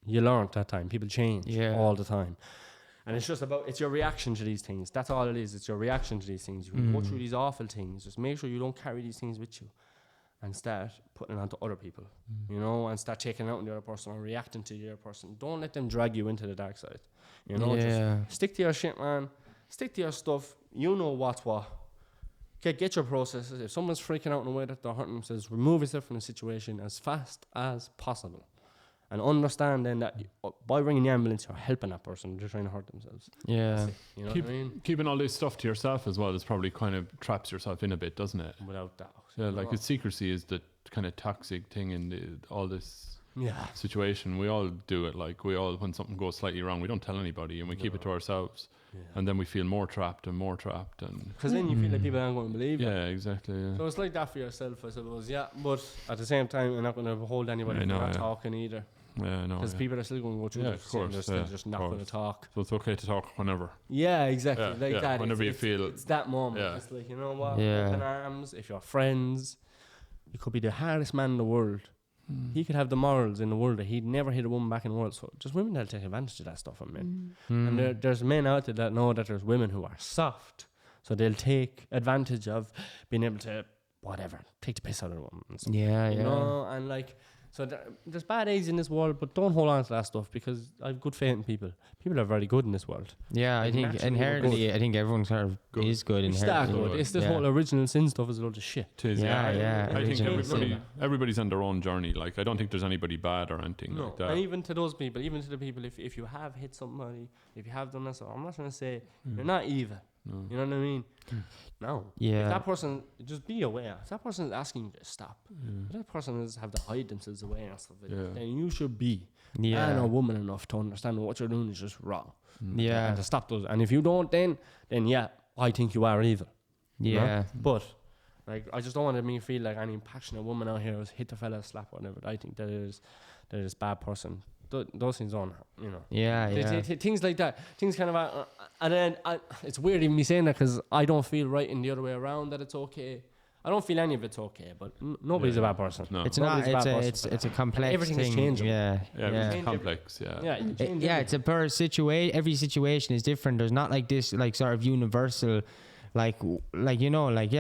you learned that time. People change all the time. And it's just about, it's your reaction to these things. That's all it is. It's your reaction to these things. You can go through these awful things. Just make sure you don't carry these things with you and start putting it onto other people, you know, and start taking it out on the other person or reacting to the other person. Don't let them drag you into the dark side. You know, just stick to your shit, man. Stick to your stuff. You know what's what. Get your processes. If someone's freaking out in a way that they're hurting themselves, remove yourself from the situation as fast as possible. And understand then that by ringing the ambulance, you're helping that person. They're trying to hurt themselves. Yeah. You know what I mean? Keeping all this stuff to yourself as well is probably kind of traps yourself in a bit, doesn't it? Without doubt. Yeah, like secrecy is the kind of toxic thing in all this situation. We all do it. Like we all, when something goes slightly wrong, we don't tell anybody and we keep it to ourselves. Yeah. And then we feel more trapped. And because then you feel like people aren't going to believe you. Yeah, exactly. Yeah. So it's like that for yourself, I suppose. Yeah, but at the same time, you're not going to hold anybody from not talking either. Yeah, no. Because people are still going to go through of course, they're still just not going to talk. So it's okay to talk whenever. Yeah, exactly. That. Whenever you feel. It's that moment. Yeah. It's like, you know what? Yeah. Open arms. If you're friends, you could be the hardest man in the world. He could have the morals in the world that he'd never hit a woman back in the world. So just women that'll take advantage of that stuff on men. And there's men out there that know that there's women who are soft. So they'll take advantage of being able to, take the piss out of a woman. And stuff. Yeah, you know, and like, so there's bad eggs in this world, but don't hold on to that stuff because I have good faith in people. People are very good in this world. Yeah, I think inherently, I think everyone sort of is good inherently. It's this whole original sin stuff is a load of shit. It is, yeah. I think everybody's on their own journey. Like, I don't think there's anybody bad or anything like that. And even to those people, even to the people, if you have hit somebody, if you have done that, so I'm not trying to say you're not evil. No. You know what I mean? No. Yeah. If that person, just be aware. If that person is asking you to stop, if that person is have to hide themselves away and stuff like that, then you should be man or woman enough to understand what you're doing is just wrong. Yeah. And to stop those. And if you don't, then I think you are evil. Yeah. You know? But like, I just don't want me to feel like any passionate woman out here who's hit the fella, slap, whatever. I think that is bad person. Those things don't, you know. Yeah. Things like that. Things kind of, and then it's weird even me saying that because I don't feel right in the other way around that it's okay. I don't feel any of it's okay, but nobody's a bad person. No. It's not. It's a complex everything thing. Is changing. Yeah, it's complex. It's a per situation. Every situation is different. There's not like this, like sort of universal, like you know, like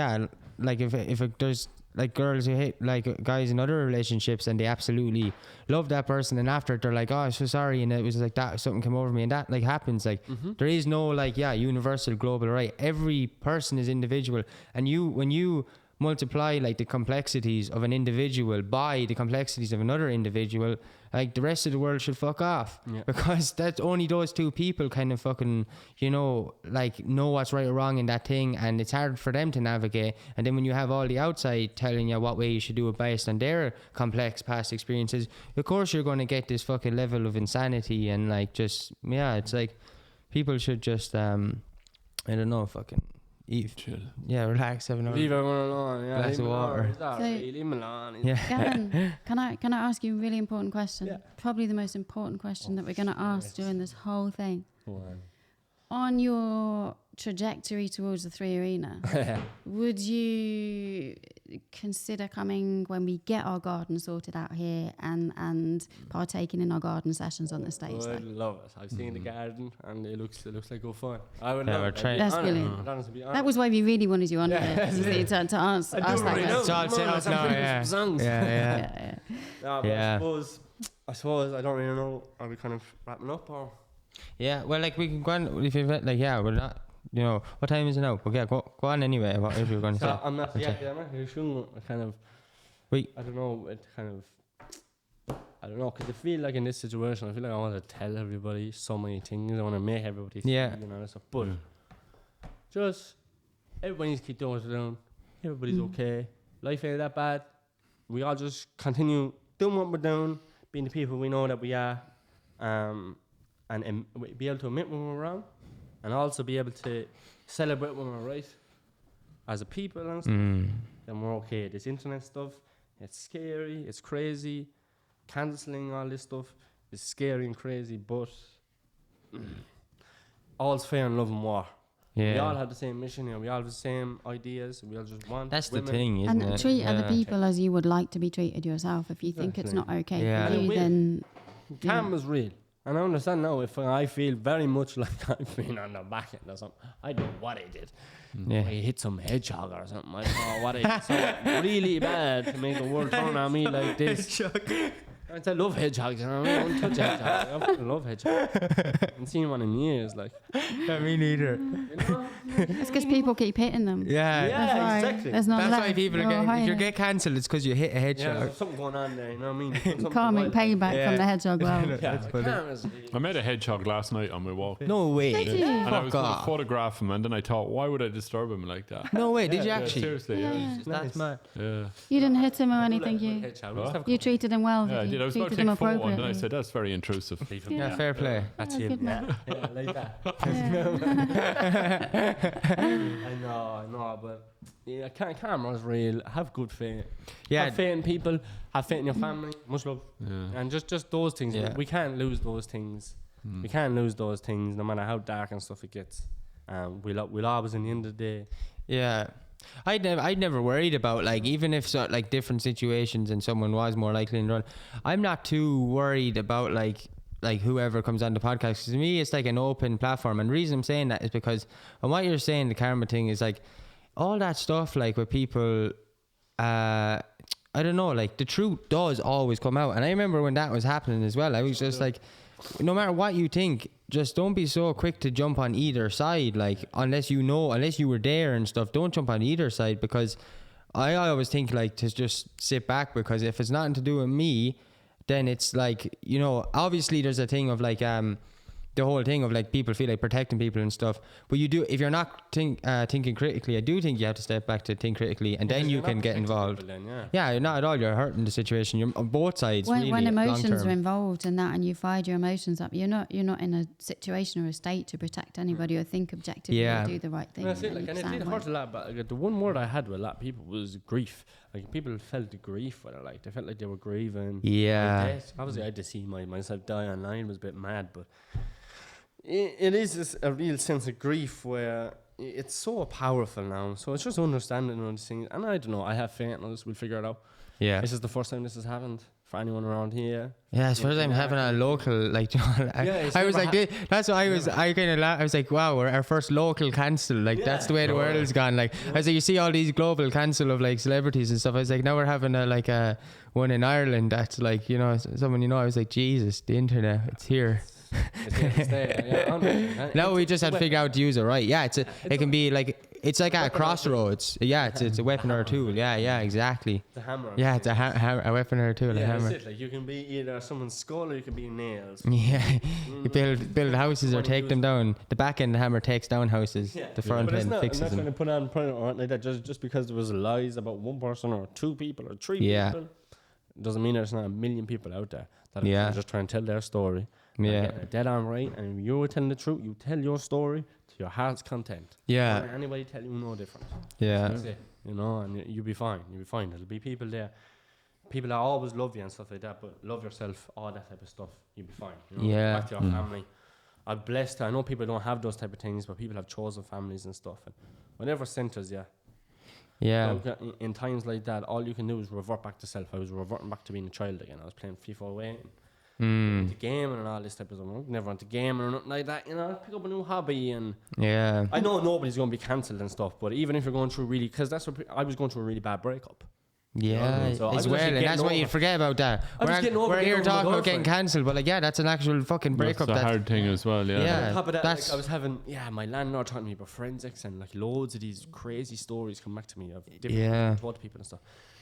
if there's like girls who hit like guys in other relationships and they absolutely love that person and after they're like, oh, I'm so sorry, and it was like that something came over me and that like happens. Like there is no like universal global right. Every person is individual, and when you multiply like the complexities of an individual by the complexities of another individual, like the rest of the world should fuck off because that's only those two people kind of fucking, you know, like know what's right or wrong in that thing, and it's hard for them to navigate. And then when you have all the outside telling you what way you should do it based on their complex past experiences, of course you're going to get this fucking level of insanity and like just it's like people should just I don't know, fucking eat, chill, relax, have another leave everyone alone, glass of water. Leave him alone. Gavin, can I ask you a really important question? Probably the most important question that we're going to ask during this whole thing. On your trajectory towards the 3 Arena, would you consider coming when we get our garden sorted out here and partaking in our garden sessions on the stage? I would love it. I've seen the garden and it looks like good fun. I would Yeah, love we're it. trying- That's brilliant. That was why we really wanted you on here, to answer ask that question. It's all set up now, yeah. Songs. Yeah. No, but Yeah. I suppose I don't really know. Are we kind of wrapping up or? Yeah, well, like we can go on if you like. Yeah, we're not. You know, what time is it now? Okay, go on anyway. What is you going to say? So I'm not. Yeah, I'm not really sure. Kind of. Wait. I don't know. It kind of. I don't know, because I feel like in this situation, I feel like I want to tell everybody so many things. I want to make everybody feel, you know, stuff. But just everybody needs to keep doing what they're doing. Everybody's okay. Life ain't that bad. We all just continue doing what we're doing, being the people we know that we are, and be able to admit when we're wrong, and also be able to celebrate when we're right as a people and stuff. Then we're okay. This internet stuff, it's scary, it's crazy. Cancelling all this stuff is scary and crazy, but all's fair in love and war. Yeah. We all have the same mission here. We all have the same ideas. We all just want. That's women. the thing, isn't And it? treat other people as you would like to be treated yourself. If you think it's not okay for you, then Karma's real. And I understand now if I feel very much like I've been on the back end or something. I don't know what I did. Yeah. I hit some hedgehog or something. I don't know what I did. Something really bad to make the world turn on me like this. I love hedgehogs, you know what I mean? I don't touch hedgehogs. I fucking love hedgehogs. I haven't seen one in years, like. Yeah, me neither. You know? it's because people keep hitting them. Yeah. That's why exactly. There's not That's left. why people are They're all getting. If you hiding. get cancelled, it's because you hit a Yeah, hedgehog. there's something going on there, you know what I mean? Karmic payback from the hedgehog well. Yeah, funny. karma's I met a hedgehog last night on my walk. No way. Did you? And I was Fuck going to off. photograph him, and then I thought, why would I disturb him like that? No way. Did you Yeah, actually? seriously, yeah. That's mad. Yeah. You didn't hit him or anything. You treated him well. Yeah, I did. I was about to treated him take a photo, and then I appropriately. said, that's very intrusive. Yeah, fair play. That's Oh, him. good man. Yeah, like that. I know, but yeah, karma's real. Have good faith. Yeah. Have faith in people. Have faith in your family. Much love. Yeah. And just those things. Yeah. We can't lose those things. We can't lose those things, no matter how dark and stuff it gets. We'll always, in the end of the day. Yeah. I'd never worried about, like, even if like different situations and someone was more likely to run. I'm not too worried about like whoever comes on the podcast. 'Cause to me, it's like an open platform. And the reason I'm saying that is because, and what you're saying, the karma thing is like all that stuff, like with people, I don't know, like the truth does always come out. And I remember when that was happening as well, I was just like, no matter what you think, just don't be so quick to jump on either side. Like, unless you were there and stuff, don't jump on either side, because I always think like to just sit back, because if it's nothing to do with me, then it's like, you know, obviously there's a thing of like the whole thing of like people feel like protecting people and stuff, but you do, if you're not thinking critically, I do think you have to step back to think critically, and then you can get involved. Yeah, not at all. You're hurting the situation. You're on both sides. When, really, when emotions long-term. are involved in that, and you fired your emotions up, you're not in a situation or a state to protect anybody or think objectively or do the right thing. That's it, and like, and it stand did by. hurt a lot, but like, the one word I had with a lot of people was grief. Like, people felt the grief with it, like they felt like they were grieving. Yeah. my death. Obviously, I had to see myself die online. It was a bit mad, but it is just a real sense of grief where it's so powerful now. So it's just understanding all these things. And I don't know, I have faith in us. We'll figure it out. Yeah. This is the first time this has happened for anyone around here. Yeah, it's first time having a local, like, it's I was never like, that's why I kind of I was like, wow, we're our first local cancel. Like, that's the way the world's gone. Like, I was like, you see all these global cancel of like celebrities and stuff. I was like, now we're having a one in Ireland that's like, you know, someone, you know, I was like, Jesus, the internet, it's here. Now we just have to figure out to use it right. Yeah, it can be like, it's like a crossroads. Yeah, it's a weapon or a tool. Yeah, exactly. It's a hammer. Yeah, it's a weapon or a tool, a hammer. That's it. Like, you can be either someone's skull or you can be nails. Yeah, you build houses or take them down. The back end hammer takes down houses. The front But end fixes I'm not them. going to put on print or anything like that just because there was lies about one person or two people or three people. Doesn't mean there's not a million people out there that are just trying to tell their story. Yeah. Dead on right, and if you're telling the truth, you tell your story to your heart's content. Yeah. Don't let anybody tell you no different. Yeah. That's it. You know, and you'll be fine. You'll be fine. There'll be people there. People that always love you and stuff like that, but love yourself, all that type of stuff. You'll be fine. You know? Yeah. Back to your family. I'm blessed. I know people don't have those type of things, but people have chosen families and stuff. And whatever centers, Yeah. Like, in times like that, all you can do is revert back to self. I was reverting back to being a child again. I was playing FIFA away, into gaming and all this type of stuff. I'm never into gaming or nothing like that. You know, pick up a new hobby and. Yeah. I know nobody's going to be cancelled and stuff, but even if you're going through really, because that's what I was going through a really bad breakup. Yeah, So I as was well, actually and that's getting why you over- forget about that. I was getting over We're getting here over my talking about getting girlfriend. cancelled, but like, yeah, that's an actual fucking breakup. That's a hard thing as well. Yeah. Yeah. On top of that, that's- like, I was having, my landlord talking to me about forensics and like loads of these crazy stories come back to me of different Yeah. told people and stuff.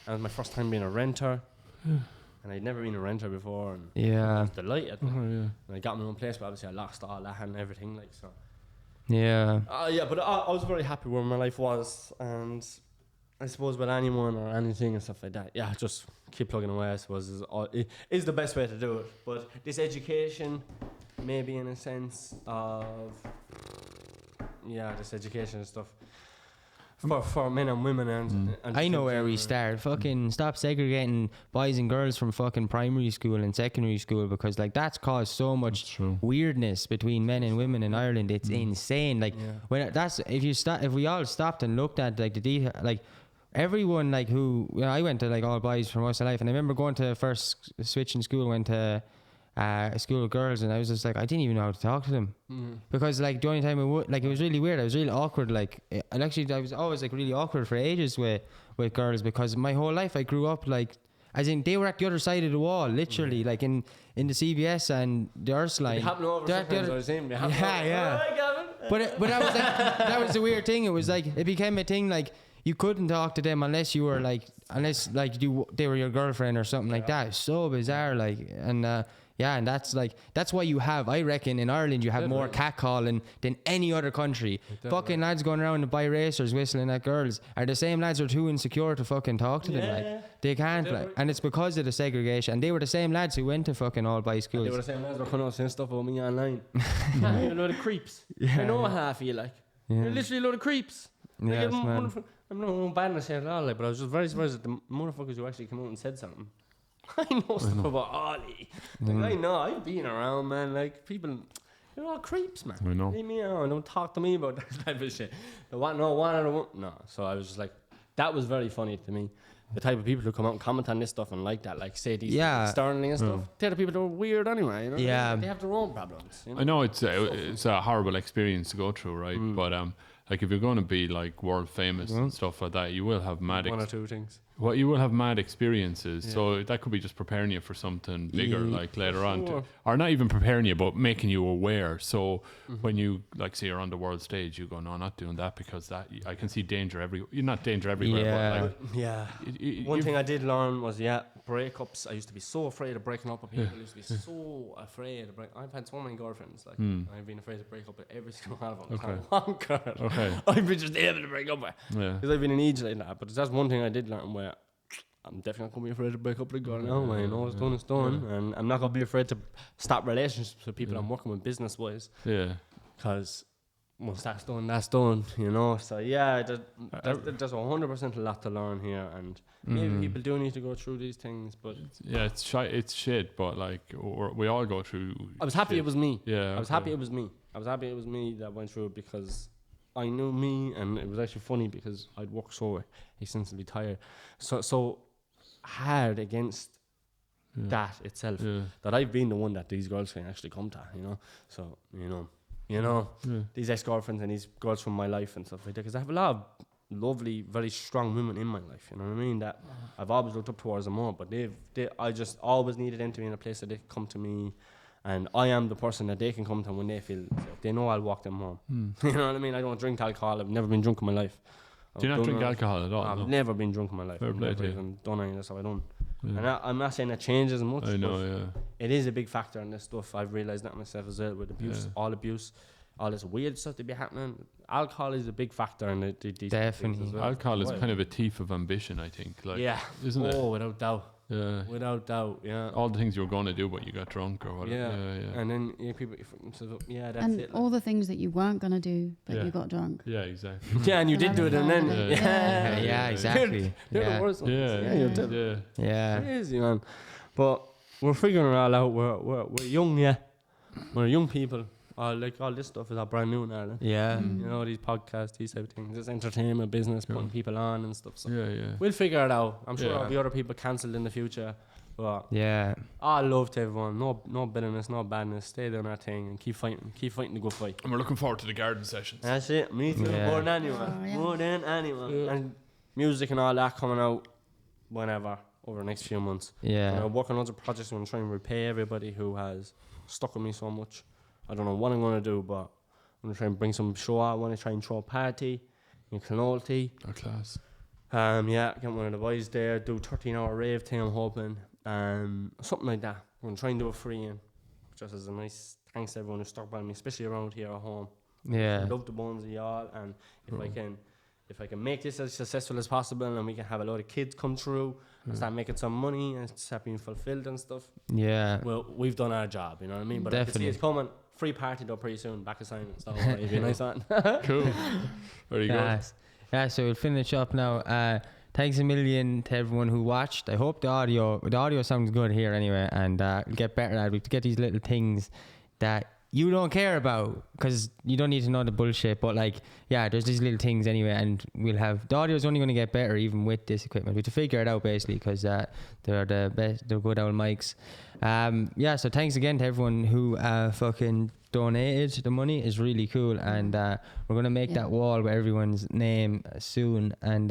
And it was my first time being a renter, and I'd never been a renter before, and I Yeah. was delighted. Oh, yeah. And I got my own place, but obviously I lost all that and everything, like so. Yeah. But I was very happy where my life was, and I suppose with anyone or anything and stuff like that, just keep plugging away. I suppose is the best way to do it. But this education, maybe in a sense of this education and stuff for men and women and I know where we start. Fucking stop segregating boys and girls from fucking primary school and secondary school, because like that's caused so much weirdness between men and women in Ireland. It's insane. Like if we all stopped and looked at like the detail, like everyone like who I went to like all boys for most of my life, and I remember going to first switch in school, went to a school of girls, and I was just like I didn't even know how to talk to them because like the only time it was really weird. I was really awkward. Like I was always like really awkward for ages with girls, because my whole life I grew up like as in they were at the other side of the wall, literally like in the CBS and the Ursuline. It happened over sometimes, I was saying. Yeah. But that was like, that was the weird thing. It was like it became a thing like you couldn't talk to them unless they were your girlfriend or something like that. It's so bizarre, like, and and that's why you have, I reckon, in Ireland you have more catcalling than any other country. Fucking lads going around to buy racers whistling at girls are the same lads who are too insecure to fucking talk to them. Like they can't, like, and it's because of the segregation. And they were the same lads who went to fucking all boys schools. They were the same lads who were coming out saying stuff about me online. You're a load of creeps. I know half of you, like. You're literally a load of creeps. Yeah, man. I'm not badness here at all, like, but I was just very surprised at the motherfuckers who actually came out and said something. I know stuff about Ollie. Like, I know, I've been around, man. Like, people, you're all creeps, man. I know. Leave me alone. Don't talk to me about that type of shit. No. So I was just like, that was very funny to me. The type of people who come out and comment on this stuff and like that, like say these things externally and stuff. They're the people that are weird anyway. You know? Yeah. They have their own problems. You know? I know it's a horrible experience to go through, right? But like if you're going to be like world famous and stuff like that, you will have mad one or two things. Well, you will have mad experiences, so that could be just preparing you for something bigger, like later on, or not even preparing you, but making you aware. So when you like say you're on the world stage, you go, no, I'm not doing that because that I can see danger you're not danger everywhere. But like, One thing I did learn was breakups. I used to be so afraid of breaking up with people. I used to be so afraid of I've had so many girlfriends. Like I've been afraid to break up with every single one of them. One girl. I've been just able to break up with. Because I've been an age like that. But that's one thing I did learn where I'm definitely not going to be afraid to break up with a girl now. Man. You know what's done is done. And I'm not going to be afraid to stop relationships with people I'm working with business wise. Yeah. Because once that's done, you know. So there's 100% a lot to learn here, and maybe people do need to go through these things. But it's shit. But like we all go through. I was happy it was me. Yeah, I was happy it was me. I was happy it was me that went through it because I knew me, and it was actually funny because I'd worked so extensively tired, so hard against that itself that I've been the one that these girls can actually come to, you know. So you know, these ex-girlfriends and these girls from my life and stuff like that, because I have a lot of lovely, very strong women in my life, you know what I mean, that I've always looked up towards them more, but I just always needed them to be in a place that they can come to me, and I am the person that they can come to when they feel, they know I'll walk them home. You know what I mean? I don't drink alcohol. I've never been drunk in my life. Do you not drink alcohol at all? I've never been drunk in my life. I've never even done any of this stuff. I don't. And I'm not saying that changes much. I know, it is a big factor in this stuff. I've realised that myself as well with abuse, all this weird stuff to be happening. Alcohol is a big factor in these definitely. As well. Alcohol is kind of a thief of ambition, I think. Like, isn't it? Oh, without doubt. Yeah. Without doubt, all the things you were going to do, but you got drunk or whatever. Yeah. And then people, that's and it. All the things that you weren't gonna do, but you got drunk. Yeah, exactly. Yeah, and you did do it, and then exactly. They're the worst ones. Yeah. Crazy, man. But we're figuring it all out. We're young, we're young people. all this stuff is all brand new in Ireland. Yeah. You know, these podcasts, these type of things. It's entertainment, business, putting people on and stuff. So Yeah. we'll figure it out. I'm sure Yeah. there'll be other people cancelled in the future. But Yeah. all love to everyone. No bitterness, no badness. Stay doing our thing and keep fighting the good fight. And we're looking forward to the garden sessions. That's it. Me too. Yeah. More than anyone. Oh, yeah. More than anyone. And music and all that coming out whenever over the next few months. Yeah. I'm working on other projects. I'm going to try and repay everybody who has stuck with me so much. I don't know what I'm going to do, but I'm going to try and bring some show out. I want to try and throw a party in Clonalty. Oh, class. Yeah, get one of the boys there, do 13-hour rave thing, I'm hoping. Something like that. I'm going to try and do it free and just as a nice thanks to everyone who stuck by me, especially around here at home. Yeah. I love the bones of y'all, and if I can make this as successful as possible and we can have a lot of kids come through and start making some money and start being fulfilled and stuff, Yeah. well, we've done our job, you know what I mean? But I can see Definitely. it's coming. Free party though pretty soon, back assignments. So it'll be a nice one. Cool. Very good. Yes. Yeah, so we'll finish up now. Thanks a million to everyone who watched. I hope the audio sounds good here anyway, and we'll get better at it. We have to get these little things that you don't care about, because you don't need to know the bullshit, but like, yeah, there's these little things anyway, and we'll have, the audio is only going to get better even with this equipment. We have to figure it out basically, because they're the best, they're good old mics. Yeah, so thanks again to everyone who fucking donated the money. Is really cool, and we're going to make that wall with everyone's name soon. And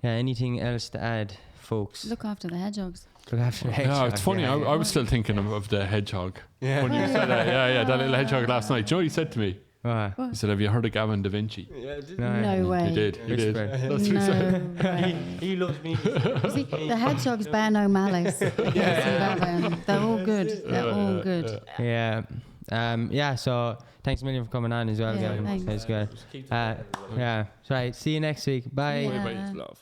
yeah, anything else to add, folks? Look after the hedgehogs. Look after the Yeah, hedgehog. it's funny. Yeah, I was still thinking of the hedgehog. Yeah. When you said that, that little hedgehog last night. Do you know what he said to me? What? He said, "Have you heard of GavinDaVinci?" No way. He did. Whispered. That's what he said. No way. He loves me. You see, the hedgehogs bear no malice. They're all good. They're all good. Yeah. Yeah, so thanks a million for coming on as well, Yeah, Gavin. thanks. That's good. Just keep Yeah. Right. See you next week. Bye. Yeah. Everybody's love.